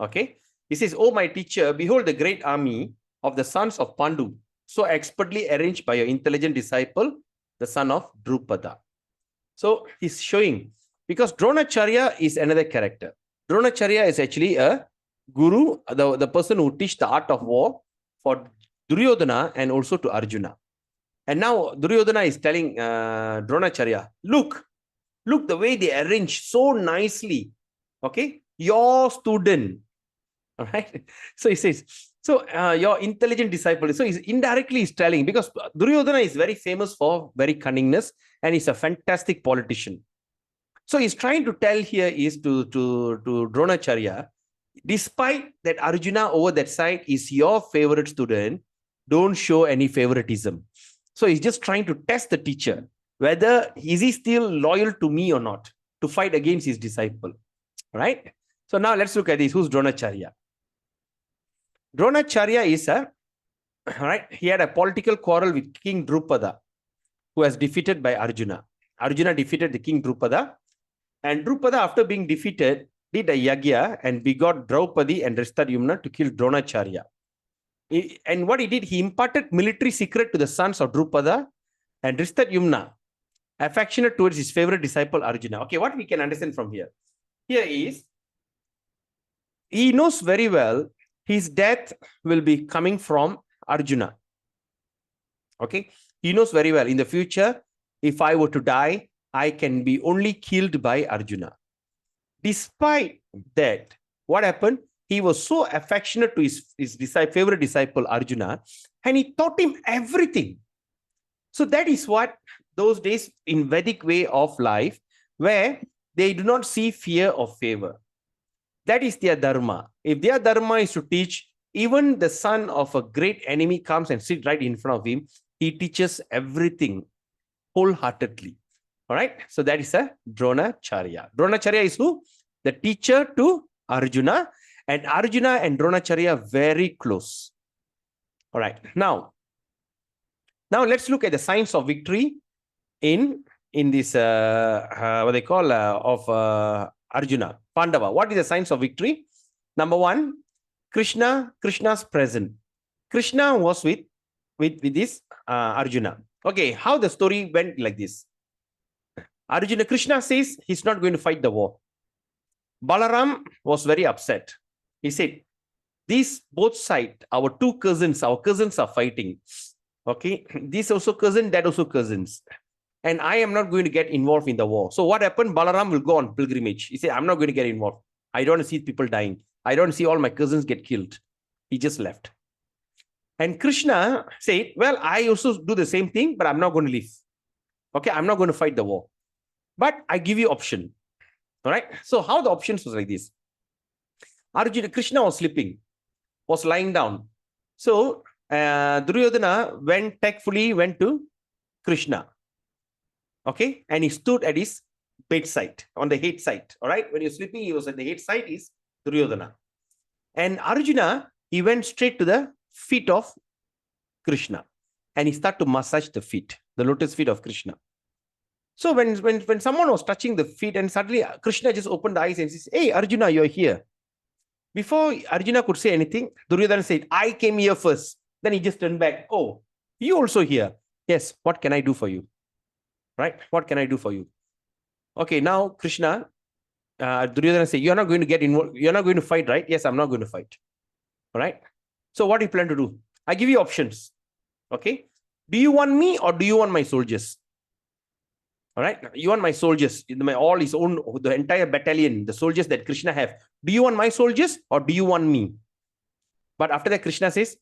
Okay. He says, "Oh, my teacher, behold the great army of the sons of Pandu, so expertly arranged by your intelligent disciple, the son of Drupada." So he's showing, because Dronacharya is another character. Dronacharya is actually a guru, the person who teach the art of war for Duryodhana and also to Arjuna. And now Duryodhana is telling Dronacharya, look the way they arrange so nicely. Okay, your student. All right. So he says, so your intelligent disciple. So he's indirectly is telling, because Duryodhana is very famous for very cunningness and he's a fantastic politician. So he's trying to tell here is to Dronacharya, despite that Arjuna over that side is your favorite student, don't show any favoritism. So he's just trying to test the teacher, whether is he still loyal to me or not, to fight against his disciple. Right? So now let's look at this. Who's Dronacharya? Dronacharya is he had a political quarrel with King Drupada, who was defeated by Arjuna. Arjuna defeated the King Drupada, and Drupada, after being defeated, did a yagya and begot Draupadi and Drishtadyumna to kill Dronacharya. And what he did, he imparted military secret to the sons of Drupada and Drishtadyumna, affectionate towards his favorite disciple Arjuna. Okay, what we can understand from here? Here is, he knows very well his death will be coming from Arjuna. Okay, he knows very well in the future, if I were to die, I can be only killed by Arjuna. Despite that, what happened? He was so affectionate to his favorite disciple Arjuna, and he taught him everything. So that is what those days in Vedic way of life, where they do not see fear or favor. That is their dharma. If their dharma is to teach, even the son of a great enemy comes and sits right in front of him, he teaches everything wholeheartedly. All right. So that is a Dronacharya. Dronacharya is who? The teacher to Arjuna, and Arjuna and Dronacharya are very close. All right. Now let's look at the signs of victory in this what they call of Arjuna, Pandava. What is the signs of victory? Number one, Krishna's present. Krishna was with this Arjuna. Okay, how the story went like this. Krishna says he's not going to fight the war. Balaram was very upset. He said, these both sides, our cousins are fighting. Okay, this also cousin, that also cousins. And I am not going to get involved in the war. So what happened? Balaram will go on pilgrimage. He said, I'm not going to get involved. I don't want to see people dying. I don't see all my cousins get killed. He just left. And Krishna said, well, I also do the same thing, but I'm not going to leave. Okay, I'm not going to fight the war. But I give you option. All right. So how the options was like this. Krishna was sleeping, was lying down. So Duryodhana tactfully went to Krishna. Okay. And he stood at his bedside, on the head side. All right. When you're sleeping, he was at the head side, is Duryodhana. And Arjuna, he went straight to the feet of Krishna. And he started to massage the feet, the lotus feet of Krishna. So when someone was touching the feet, and suddenly Krishna just opened the eyes and says, hey, Arjuna, you're here. Before Arjuna could say anything, Duryodhana said, I came here first. Then he just turned back. Oh, you also here? Yes. What can I do for you? Right? What can I do for you? Okay, now Krishna, Duryodhana said, you're not going to get involved. You're not going to fight, right? Yes, I'm not going to fight. All right. So what do you plan to do? I give you options. Okay. Do you want me or do you want my soldiers? All right. You want my soldiers, all his own, the entire battalion, the soldiers that Krishna have. Do you want my soldiers or do you want me? But after that, Krishna says,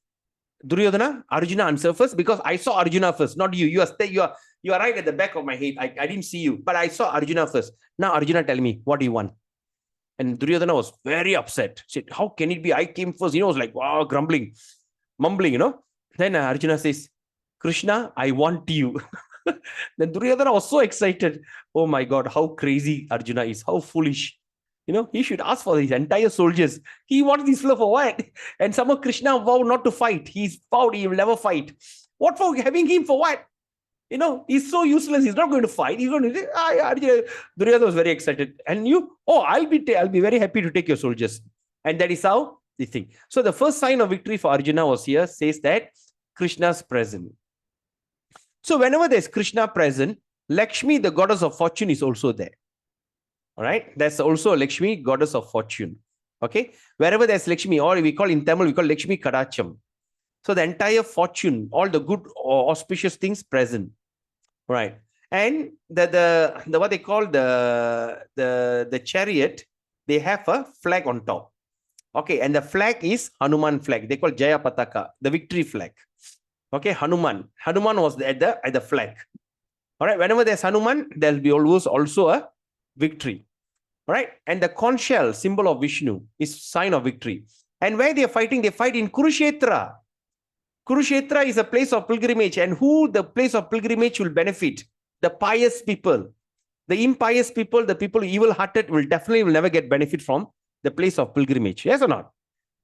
Duryodhana, Arjuna answer first, because I saw Arjuna first, not you. You are right at the back of my head. I didn't see you, but I saw Arjuna first. Now Arjuna, tell me, what do you want? And Duryodhana was very upset. Said, how can it be? I came first. Was like, wow, grumbling, mumbling, Then Arjuna says, Krishna, I want you. Then Duryodhana was so excited. Oh my God, how crazy Arjuna is, how foolish. He should ask for his entire soldiers. He wants this fellow for what? And somehow Krishna vowed not to fight. He's vowed he will never fight. What for having him for what? He's so useless. He's not going to fight. He's going to say, Duryodhana was very excited. And I'll be very happy to take your soldiers. And that is how the thing. So the first sign of victory for Arjuna was here, says that Krishna's present. So whenever there's Krishna present, Lakshmi, the goddess of fortune, is also there. All right. That's also Lakshmi, goddess of fortune. Okay. Wherever there's Lakshmi, or we call in Tamil, we call Lakshmi Kadacham. So the entire fortune, all the good or auspicious things present. Right. And the what they call the chariot, they have a flag on top. Okay. And the flag is Hanuman flag. They call Jaya Pataka, the victory flag. Okay. Hanuman was at the flag. All right. Whenever there's Hanuman, there'll be always also a victory. All right. And the conch shell, symbol of Vishnu, is sign of victory. And where they're fighting, they fight in Kurukshetra. Kurukshetra is a place of pilgrimage. And who the place of pilgrimage will benefit? The pious people. The impious people, the people evil-hearted will never get benefit from the place of pilgrimage. Yes or not?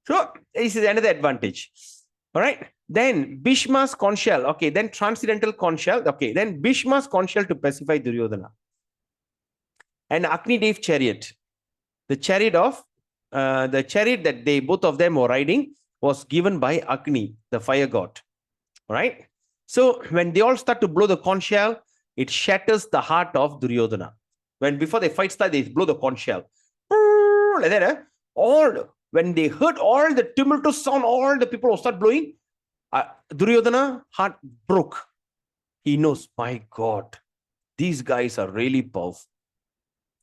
So this is another advantage. All right. Then Bhishma's conch shell. Okay. Then transcendental conch shell. Okay. Then Bhishma's conch shell to pacify Duryodhana. And Agni Dev chariot. The chariot that both of them were riding was given by Agni, the fire god. All right. So when they all start to blow the conch shell, it shatters the heart of Duryodhana. Before the fight starts, they blow the conch shell. Like that, when they heard all the tumultuous sound, all the people will start blowing, Duryodhana heart broke. He knows, my God, these guys are really powerful.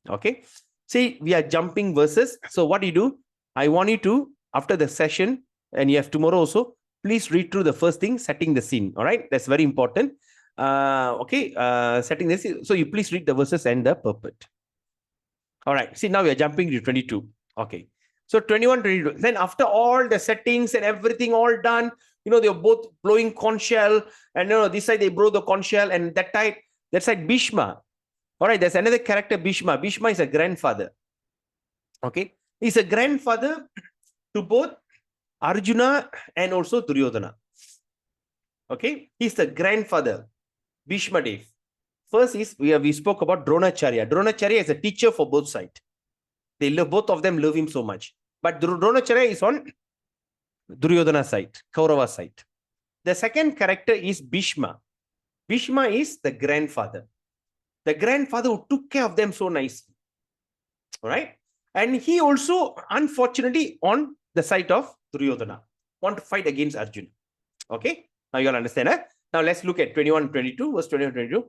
Okay. See, we are jumping verses. So what do you do? I want you to, after the session, and you have tomorrow also, please read through the first thing, setting the scene. All right. That's very important. Setting the scene. So you please read the verses and the purport. All right. See, now we are jumping to 22. Okay. So 21, 22. Then after all the settings and everything all done, they're both blowing conch shell, and this side they blow the conch shell, and that side Bhishma. All right, there's another character, Bhishma. Bhishma is a grandfather. Okay. He's a grandfather to both Arjuna and also Duryodhana. Okay. He's the grandfather, Bhishma Dev. First is, we spoke about Dronacharya. Dronacharya is a teacher for both sides. Both of them love him so much. But Dronacharya is on Duryodhana side, Kaurava side. The second character is Bhishma. Bhishma is the grandfather. The grandfather who took care of them so nicely. All right. And he also, unfortunately, on the side of Duryodhana, want to fight against Arjuna. Okay. Now you all understand. Now let's look at 21-22, verse 21-22.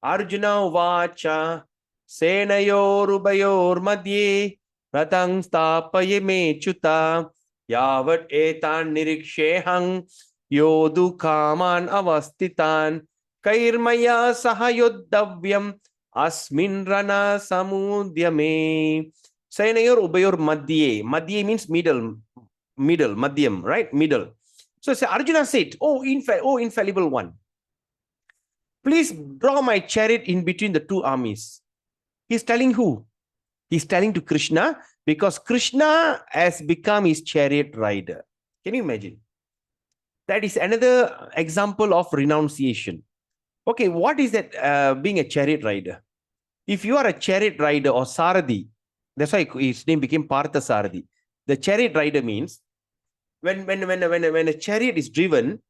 Arjuna vacha senayor ubayor madhye ratang stapaye me chuta yavat etan nirikshehang yodu kaman avastitan kairmaya sahayodavyam asmin rana samudyame. Senayor ubayor madhye. Madhye means middle, madhyam, right? Middle. So Arjuna said, oh infallible one, please draw my chariot in between the two armies. He's telling who? He's telling to Krishna, because Krishna has become his chariot rider. Can you imagine? That is another example of renunciation. Okay, what is that being a chariot rider? If you are a chariot rider or Saradi, that's why his name became Partha Saradi. The chariot rider means when a chariot is driven,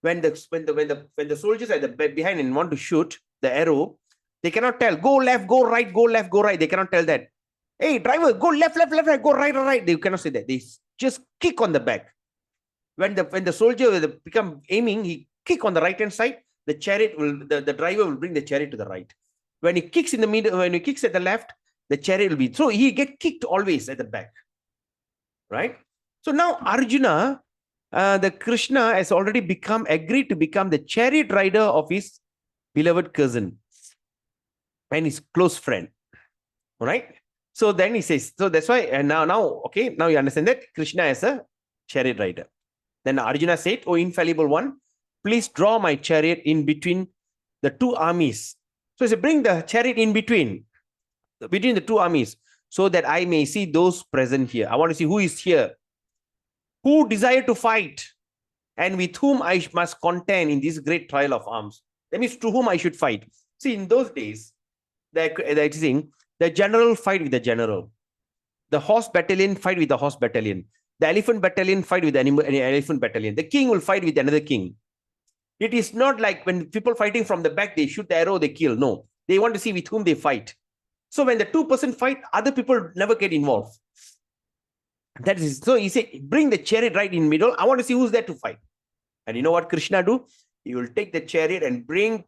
when the soldiers are behind and want to shoot the arrow, they cannot tell, go left, go right, go left, go right. They cannot tell that. Hey, driver, go left, left, left, right, go right, right. They cannot say that. They just kick on the back. When the soldier will become aiming, he kick on the right hand side. The chariot will, the driver will bring the chariot to the right. When he kicks in the middle, when he kicks at the left, the chariot will be. So he get kicked always at the back. Right? So now Arjuna, the Krishna has already agreed to become the chariot rider of his beloved cousin and his close friend. All right. So then he says, so that's why, and now, okay, now you understand that Krishna is a chariot rider. Then Arjuna said, oh infallible one, please draw my chariot in between the two armies. So he said, bring the chariot in between the two armies. so that I may see those present here. I want to see who is here, who desire to fight, and with whom I must contend in this great trial of arms. That means to whom I should fight. See, in those days, the general fight with the general. The horse battalion fight with the horse battalion. The elephant battalion fight with the elephant battalion. The king will fight with another king. It is not like when people fighting from the back, they shoot the arrow, they kill. No, they want to see with whom they fight. So when the 2% fight, other people never get involved. That is, so he said, bring the chariot right in middle. I want to see who's there to fight. And you know what Krishna do? He will take the chariot and bring,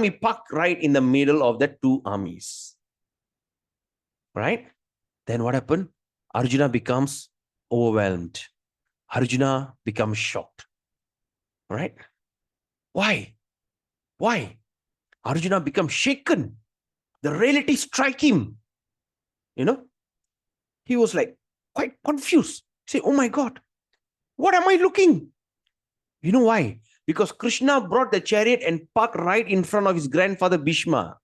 he park right in the middle of the two armies. Right? Then what happened? Arjuna becomes overwhelmed. Arjuna becomes shocked. Right? Why? Why? Arjuna becomes shaken. The reality strike him. You know? He was like quite confused. Say, oh my God, what am I looking? You know why? Because Krishna brought the chariot and parked right in front of his grandfather Bhishma.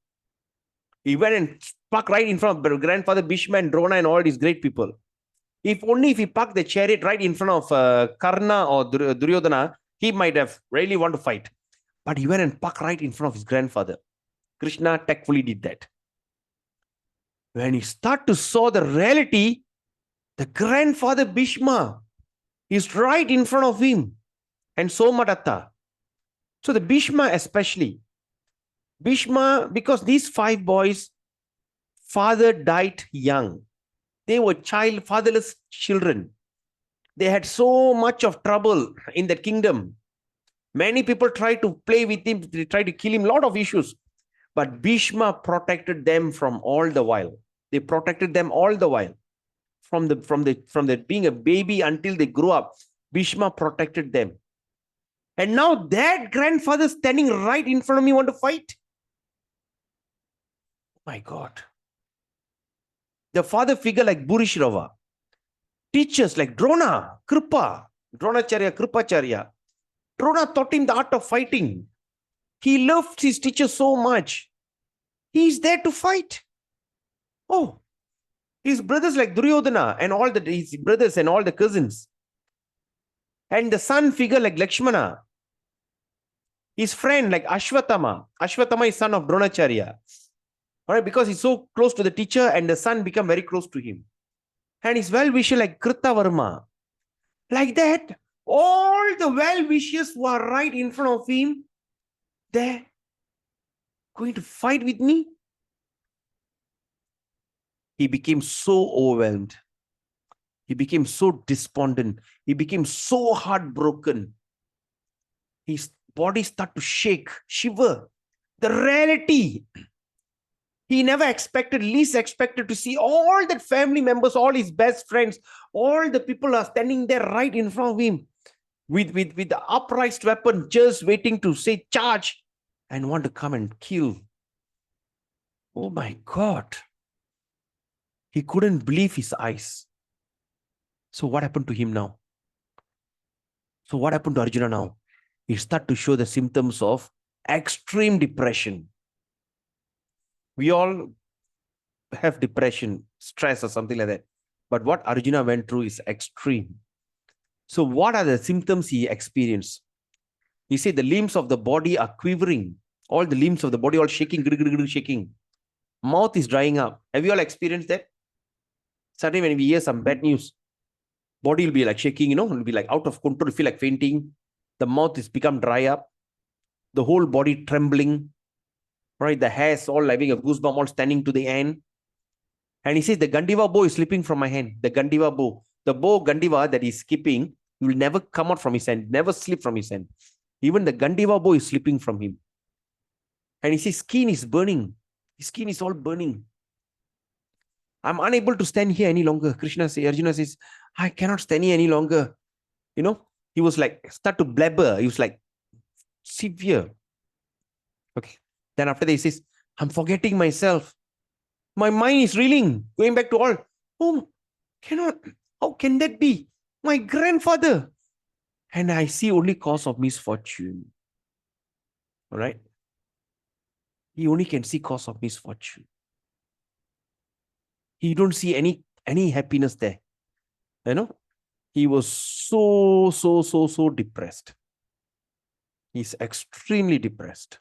He went and parked right in front of grandfather Bhishma and Drona and all these great people. If he parked the chariot right in front of Karna or Duryodhana, he might have really want to fight. But he went and parked right in front of his grandfather. Krishna tactfully did that. When he started to saw the reality, the grandfather Bhishma is right in front of him. And Somadatta. So the Bhishma especially. Bhishma, because these 5 boys, father died young. They were fatherless children. They had so much of trouble in that kingdom. Many people tried to play with him. They tried to kill him. A lot of issues. But Bhishma protected them from all the while. They protected them all the while. From the being a baby until they grew up, Bhishma protected them. And now that grandfather standing right in front of me want to fight. My God. The father figure like Bhurishrava. Teachers like Drona, Dronacharya, Kripacharya. Drona taught him the art of fighting. He loved his teacher so much. He is there to fight. Oh, his brothers like Duryodhana and all his brothers and all the cousins. And the son figure like Lakshmana. His friend like Ashwatthama. Ashwatthama is son of Dronacharya. All right, because he's so close to the teacher and the son become very close to him. And his well-wisher like Kritavarma. Like that, all the well-wishers who are right in front of him, they're going to fight with me. He became so overwhelmed. He became so despondent. He became so heartbroken. His body started to shake, shiver. The reality. He never expected, least expected to see all that family members, all his best friends, all the people are standing there right in front of him with the upraised weapon, just waiting to say charge and want to come and kill. Oh my God. He couldn't believe his eyes. So what happened to him now? So what happened to Arjuna now? He started to show the symptoms of extreme depression. We all have depression, stress or something like that. But what Arjuna went through is extreme. So what are the symptoms he experienced? He said the limbs of the body are quivering. All the limbs of the body all shaking, shaking. Mouth is drying up. Have you all experienced that? Suddenly when we hear some bad news, body will be like shaking, it will be like out of control, feel like fainting. The mouth is become dry up. The whole body trembling. Right, the hairs all having a goosebump, all standing to the end. And he says, the Gandiva bow is slipping from my hand. The Gandiva bow. The bow Gandiva that he's keeping will never come out from his hand, never slip from his hand. Even the Gandiva bow is slipping from him. And he says, skin is burning. His skin is all burning. I'm unable to stand here any longer. Arjuna says, I cannot stand here any longer. He was like, start to blabber. He was like, severe. Okay. Then after that, he says, I'm forgetting myself. My mind is reeling, going back to all. Oh, how can that be? My grandfather. And I see only cause of misfortune. All right. He only can see cause of misfortune. You don't see any happiness there. You know, he was so depressed. He's extremely depressed.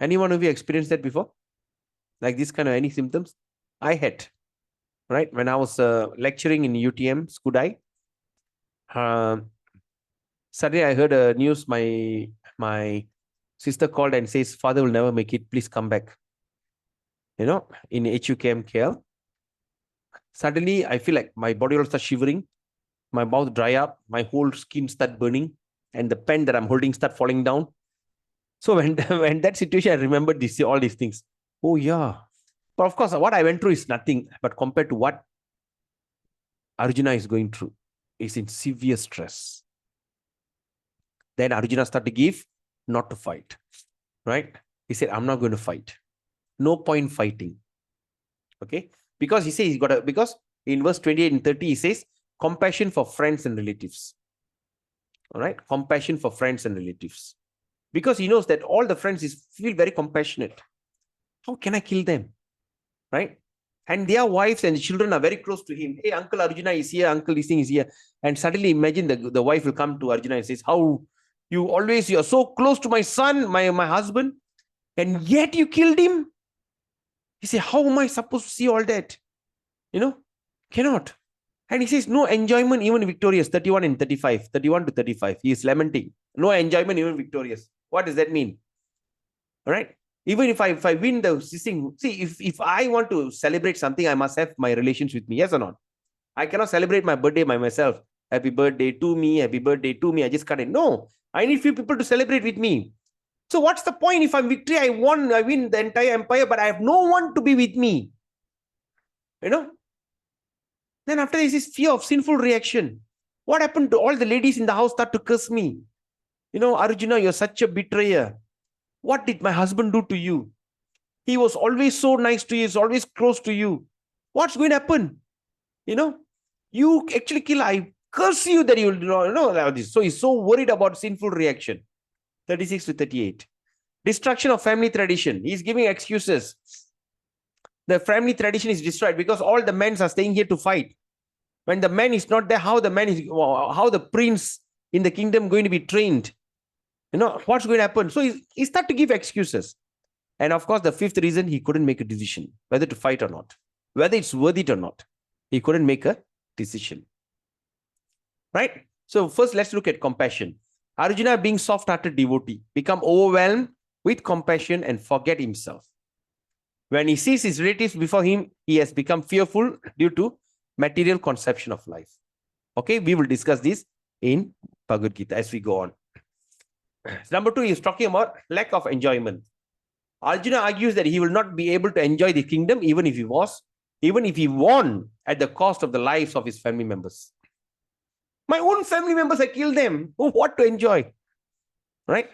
Anyone of you experienced that before? Like this kind of any symptoms? I had, right? When I was lecturing in UTM, Skudai, suddenly I heard a news. My sister called and says, "Father will never make it. Please come back." You know, in HUKM KL. Suddenly, I feel like my body will start shivering, my mouth dry up, my whole skin start burning, and the pen that I'm holding start falling down. So when that situation, I remembered all these things. Oh yeah. But of course, what I went through is nothing. But compared to what Arjuna is going through, is in severe stress. Then Arjuna started to give, not to fight. Right? He said, I'm not going to fight. No point fighting. Okay? Because he says because in verse 28 and 30, he says, compassion for friends and relatives. All right? Compassion for friends and relatives. Because he knows that all the friends feel very compassionate. How can I kill them? Right? And their wives and children are very close to him. Hey, Uncle Arjuna is here, Uncle this thing is here. And suddenly imagine the wife will come to Arjuna and says, how you are so close to my son, my husband, and yet you killed him? He says, how am I supposed to see all that? You know, cannot. And he says, no enjoyment even victorious, 31 and 35, 31 to 35. He is lamenting. No enjoyment even victorious. What does that mean? All right. Even if I win this thing, see, if I want to celebrate something, I must have my relations with me. Yes or not? I cannot celebrate my birthday by myself. Happy birthday to me, happy birthday to me. I just can't. No, I need few people to celebrate with me. So what's the point? If I'm victory, I win the entire empire, but I have no one to be with me. You know? Then after this is fear of sinful reaction. What happened to all the ladies in the house start to curse me? You know, Arjuna, you're such a betrayer. What did my husband do to you? He was always so nice to you. He's always close to you. What's going to happen? You know, you actually kill. I curse you that you will know this. So he's so worried about sinful reaction. 36 to 38. Destruction of family tradition. He's giving excuses. The family tradition is destroyed because all the men are staying here to fight. When the man is not there, how the prince in the kingdom going to be trained? You know, what's going to happen? So he started to give excuses. And of course, the fifth reason, he couldn't make a decision, whether to fight or not, whether it's worth it or not. He couldn't make a decision. Right? So first, let's look at compassion. Arjuna, being soft-hearted devotee, become overwhelmed with compassion and forget himself. When he sees his relatives before him, he has become fearful due to material conception of life. Okay, we will discuss this in Bhagavad Gita as we go on. Number 2, he is talking about lack of enjoyment. Arjuna argues that he will not be able to enjoy the kingdom even if he won at the cost of the lives of his family members. My own family members, I killed them. What to enjoy? Right?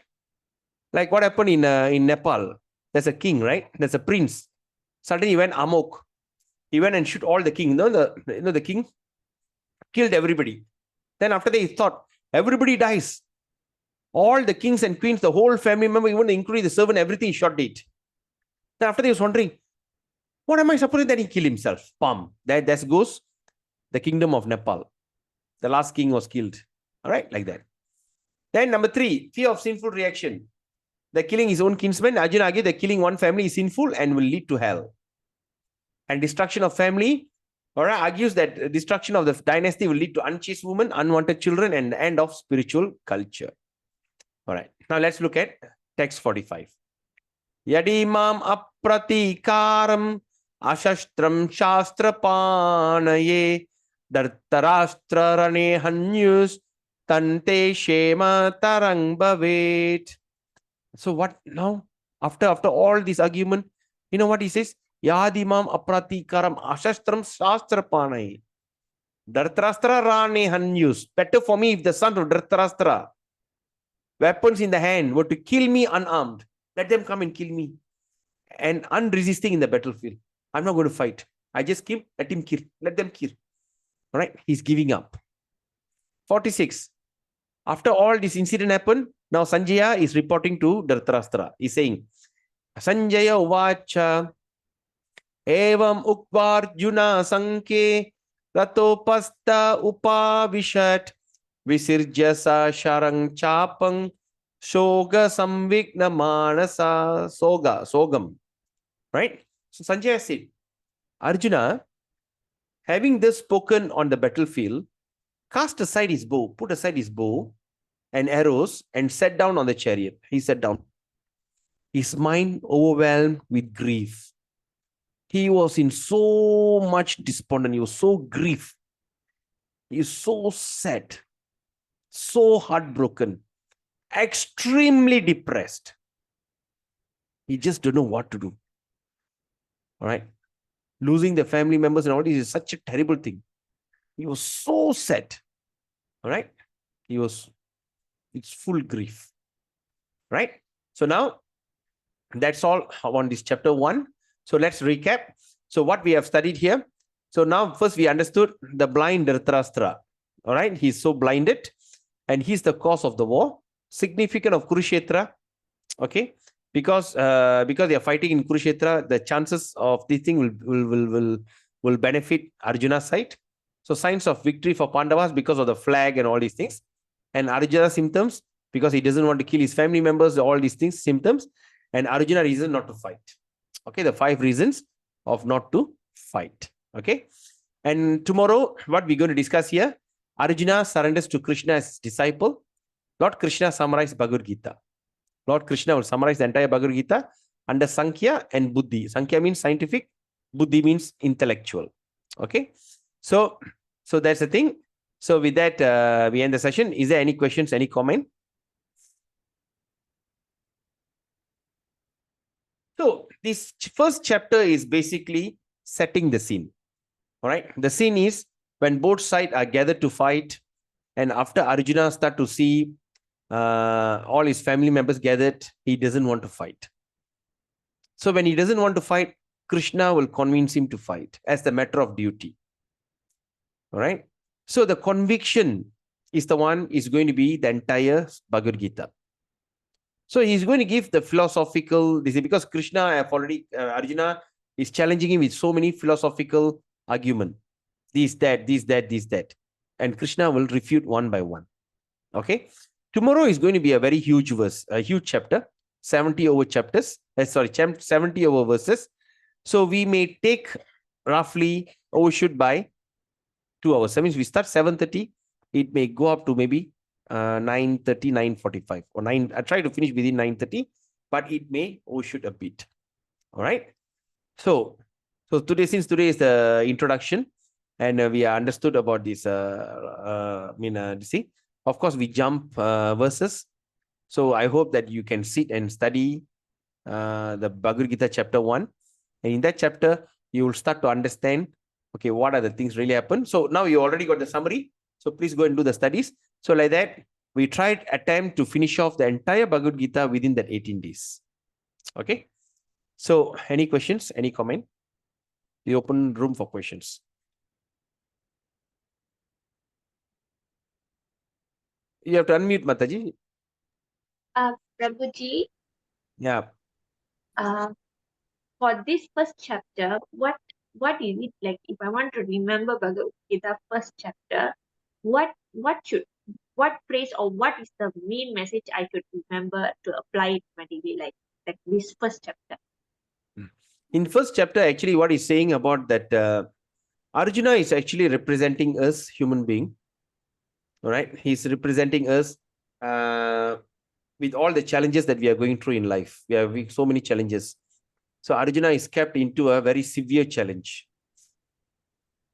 Like what happened in Nepal. There's a king, right? There's a prince. Suddenly he went amok. He went and shoot all the king. The king killed everybody. Then after that, he thought, everybody dies. All the kings and queens, the whole family member, even including the servant, everything shot dead. Then after that, he was wondering, what am I supposed to do? Then he killed himself. Pam. There goes the kingdom of Nepal. The last king was killed. All right, like that. Then number 3, fear of sinful reaction. The killing his own kinsmen. Arjuna argued that killing one family is sinful and will lead to hell. And destruction of family, argues that destruction of the dynasty will lead to unchaste women, unwanted children, and the end of spiritual culture. All right. Now let's look at text 45. Yadimam apratikaram ashastram shastrapanaye dartarastra rane hanyus tante shema tarang bhavet. So what now? After all this argument, you know what he says? Yadimam apratikaram ashastram shastrapanaye dartarastra rane hanyus. Better for me if the son of Dartarastra, weapons in the hand, were to kill me unarmed. Let them come and kill me. And unresisting in the battlefield. I'm not going to fight. I just kill, let him kill. Let them kill. All right? He's giving up. 46. After all this incident happened, now Sanjaya is reporting to Dhritarashtra. He's saying, Sanjaya Uvacha Evam Ukvarjuna Sanke Ratopasta Upavishat Visirjasa Sharang Chapang Shoga Samvigna Manasa Sogam. Right? So Sanjaya said, Arjuna, having thus spoken on the battlefield, cast aside his bow, put aside his bow and arrows, and sat down on the chariot. He sat down. His mind overwhelmed with grief. He was in so much despondent. He was so grief. He was so sad, so heartbroken, extremely depressed. He just don't know what to do. All right. Losing the family members and all this is such a terrible thing. He was so sad. All right. It's full grief. Right. So now that's all on this chapter 1. So let's recap. So what we have studied here. So now first we understood the blind Dhritarashtra. All right. He's so blinded and he's the cause of the war. Significant of Kurukshetra. Okay. Because they are fighting in Kurukshetra, the chances of this thing will benefit Arjuna's side. So signs of victory for Pandavas because of the flag and all these things. And Arjuna's symptoms because he doesn't want to kill his family members, all these things, symptoms. And Arjuna reason not to fight. Okay, the 5 reasons of not to fight. Okay. And tomorrow, what we're going to discuss here, Arjuna surrenders to Krishna as his disciple. Lord Krishna summarized Bhagavad Gita. Lord Krishna will summarize the entire Bhagavad Gita under Sankhya and Buddhi. Sankhya means scientific, Buddhi means intellectual. Okay. So that's the thing. So with that, we end the session. Is there any questions, any comment? So this first chapter is basically setting the scene. All right. The scene is when both sides are gathered to fight, and after Arjuna start to see all his family members gathered, he doesn't want to fight. So when he doesn't want to fight, Krishna will convince him to fight as the matter of duty. All right. So the conviction is the one is going to be the entire Bhagavad Gita. So he's going to give the philosophical, this is because Krishna have already, Arjuna is challenging him with so many philosophical argument. This, that. And Krishna will refute one by one. Okay. Tomorrow is going to be a very huge verse, a huge chapter, 70 over chapters. 70 over verses. So we may take roughly overshoot by 2 hours. That means we start 7:30. It may go up to maybe 9:30, 9:45 or 9. I try to finish within 9:30, but it may overshoot a bit. All right. So today, since today is the introduction, and we understood about this. See, of course, we jump verses. So I hope that you can sit and study the Bhagavad Gita chapter 1, and in that chapter you will start to understand. Okay, what are the things really happen? So now you already got the summary. So please go and do the studies. So like that, we tried attempt to finish off the entire Bhagavad Gita within that 18 days. Okay. So any questions, any comment? We open room for questions. You have to unmute, Mataji.
Prabhuji,
Yeah.
for this first chapter, what is it like? If I want to remember Bhagavad Gita first chapter, what phrase or what is the main message I should remember to apply it in my daily life? Like this first chapter.
In first chapter, actually, what he's saying about that Arjuna is actually representing us, human being. All right, he's representing us with all the challenges that we are going through in life. We have so many challenges. So Arjuna is kept into a very severe challenge.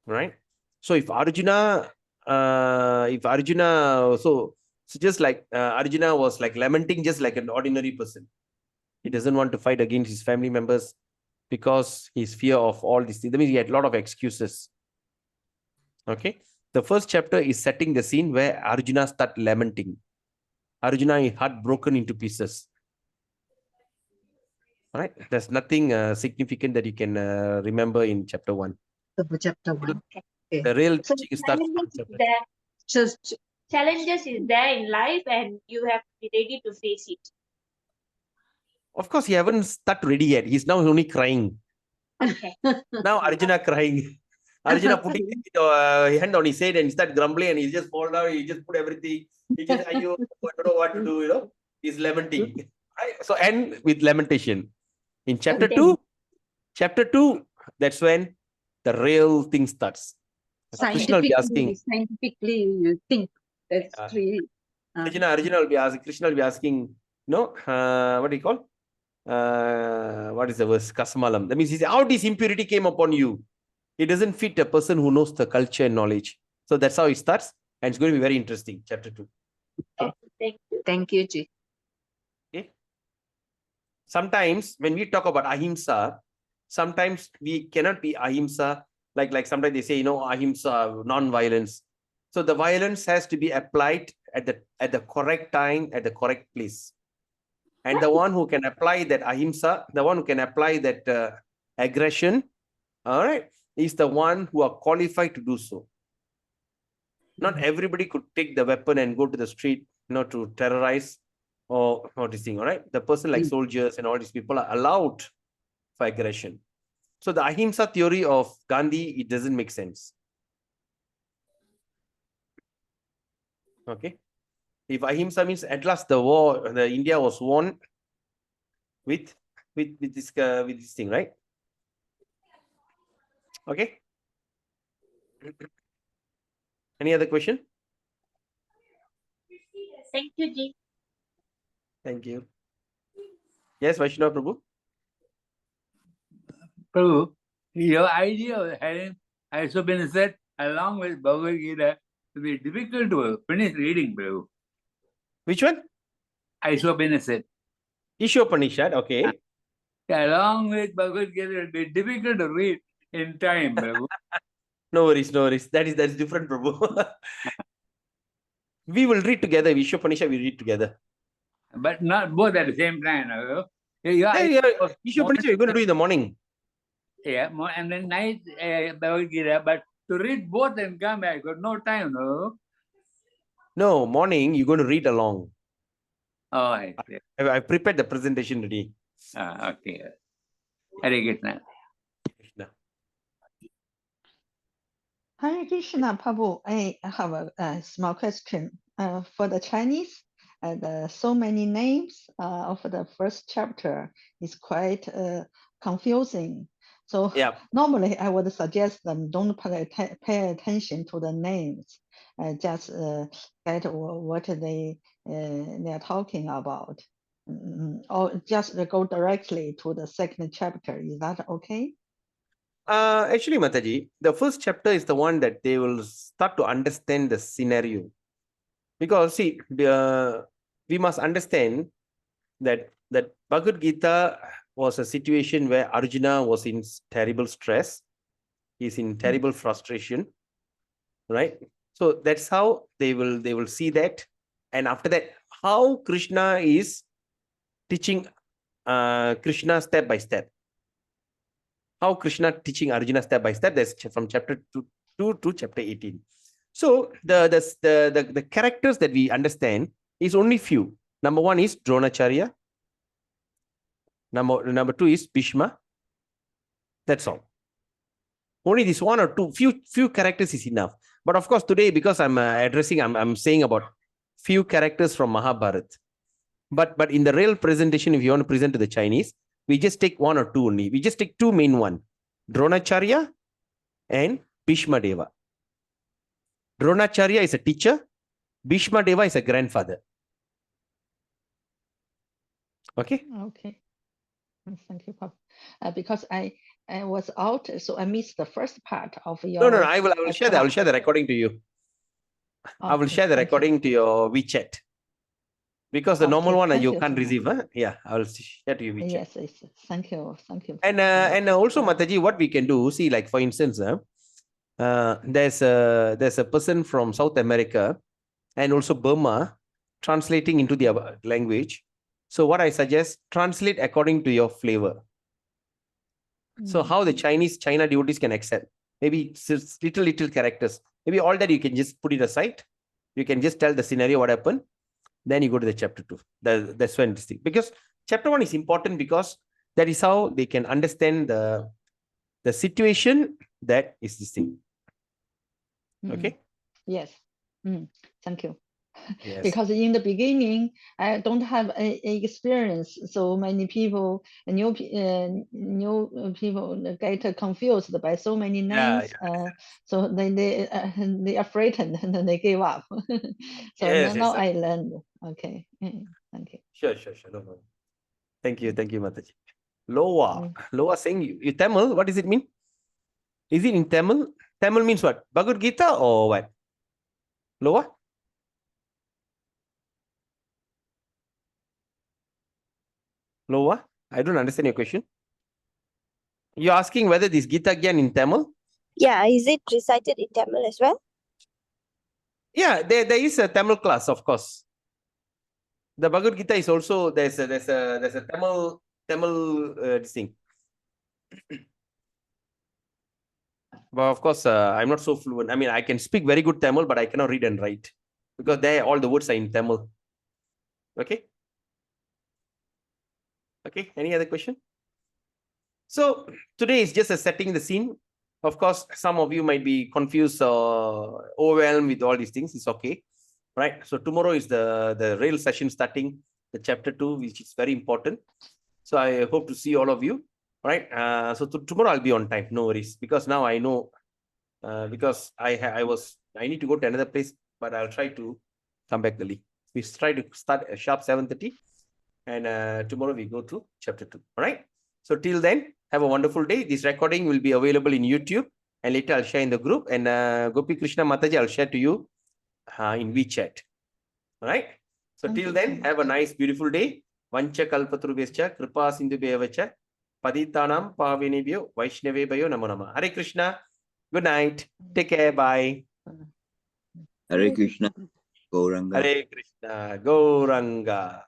Right? So if Arjuna, so just like Arjuna was like lamenting just like an ordinary person. He doesn't want to fight against his family members because he's fear of all these things. That means he had a lot of excuses. Okay. The first chapter is setting the scene where Arjuna starts lamenting. Arjuna is heartbroken into pieces. All right. There's nothing significant that you can remember in chapter 1.
Chapter 1. Okay.
The real
So
starts from chapter 2.
So challenges is there in life and you have to be ready to face it.
Of course, he haven't started ready yet. He's now only crying.
Okay.
Now Arjuna crying. Arjuna putting his hand on his head and start grumbling and he just fall down. He just put everything. He just, I don't know what to do. He's lamenting. Right? So end with lamentation. In chapter
Okay.
chapter 2, that's when the real thing starts. Krishna will be asking.
Scientifically, you think that's
Uh,
really.
Arjuna will be asking. Krishna will be asking. What do you call? What is the verse? Kasamalam. That means he says, how this impurity came upon you? It doesn't fit a person who knows the culture and knowledge. So that's how it starts. And it's going to be very interesting. Chapter 2.
Thank you.
Thank you, Ji.
Okay. Sometimes when we talk about ahimsa, sometimes we cannot be ahimsa. Like sometimes they say, ahimsa, non-violence. So the violence has to be applied at the correct time, at the correct place. And the one who can apply that ahimsa, the one who can apply that aggression, all right, is the one who are qualified to do so. Not everybody could take the weapon and go to the street, to terrorize or this thing, all right? The person like soldiers and all these people are allowed for aggression. So the ahimsa theory of Gandhi, it doesn't make sense. Okay. If ahimsa means at last the India was won with this thing, right? Okay. Any other question?
Thank you, Ji.
Thank you. Yes, Vaishnava Prabhu.
Prabhu, your idea of having Isobenazet along with Bhagavad Gita will be difficult to finish reading, Prabhu.
Which one?
Isobenazet.
Ishopanishad, okay.
Along with Bhagavad Gita, it will be difficult to read in time, Prabhu.
No worries, no worries. That is different, Prabhu. We will read together. Ishopanishad, we read together.
But not both at the same time.
Ishopanishad, we're going to do in the morning.
Yeah, and then night Bhagavad Gita, but to read both and come back, got no time, no?
No, morning, you're going to read along.
Oh, I see.
I prepared the presentation ready.
Okay. Hare Krishna.
Hare Krishna, Prabhu. I have a small question. For the Chinese, so many names of the first chapter is quite confusing. So normally I would suggest them don't pay attention to the names, just get what they are talking about, or just go directly to the second chapter. Is that okay?
Actually, Mataji, the first chapter is the one that they will start to understand the scenario. Because see, we must understand that Bhagavad Gita was a situation where Arjuna was in terrible stress. He's in terrible frustration, right? So that's how they will see that. And after that, how Krishna is teaching Krishna step by step. How Krishna teaching Arjuna step by step. That's from chapter 2 to chapter 18. So the characters that we understand is only few. Number one is Dronacharya. Number two is Bhishma. That's all. Only this one or two, few characters is enough. But of course, today, because I'm I'm saying about few characters from Mahabharata. But in the real presentation, if you want to present to the Chinese, we just take one or two only. We just take two main one. Dronacharya and Bhishma Deva. Dronacharya is a teacher. Bhishma Deva is a grandfather. Okay?
Okay. Thank you, Papa. Because I was out, so I missed the first part of your...
No. I will share that. I will share the recording to you. I will share the recording to your WeChat. Because the normal one you can't receive. Huh? Yeah, I will share to you WeChat.
Yes. Thank you.
And also, Mataji, what we can do, see, like for instance, there's a person from South America and also Burma translating into their language. So what I suggest, translate according to your flavor. So how the China devotees can accept. Maybe little characters. Maybe all that you can just put it aside. You can just tell the scenario what happened. Then you go to the chapter 2. That's when this thing. Because chapter 1 is important because that is how they can understand the the situation that is this thing. Okay.
Yes. Thank you.
Yes.
Because in the beginning, I don't have a experience. So many people, new people get confused by so many names. So they are frightened and then they give up. So
Yes,
now
yes.
I learned. Okay. Thank you.
Sure. No. Thank you, Mataji. Loa saying you Tamil, what does it mean? Is it in Tamil? Tamil means what? Bhagavad Gita or what? Loa? Loa? I don't understand your question. You're asking whether this Gita Gyan in Tamil?
Yeah, is it recited in Tamil as well?
Yeah, there is a Tamil class, of course. The Bhagavad Gita is also there's a Tamil this thing. But of course, I'm not so fluent. I mean, I can speak very good Tamil, but I cannot read and write because there all the words are in Tamil. Okay. Okay. Any other question? So today is just a setting the scene. Of course, some of you might be confused or overwhelmed with all these things. It's okay, right? So tomorrow is the real session starting, the chapter 2, which is very important. So I hope to see all of you, right? So tomorrow I'll be on time, no worries, because now I know. Because I need to go to another place, but I'll try to come back early. We try to start at sharp 7:30, and tomorrow we go to chapter 2. All right. So till then, have a wonderful day. This recording will be available in YouTube, and later I'll share in the group. And Gopi Krishna Mataji, I'll share to you in WeChat. All right. So till then, have a nice, beautiful day. Vancha kalpatrubhescha kripa sindhubhyavacha paditanam pavinebhyo vaishnavebhyo namo namah. Hare Krishna. Good night. Take care. Bye.
Hare Krishna. Gauranga.
Hare Krishna. Gauranga.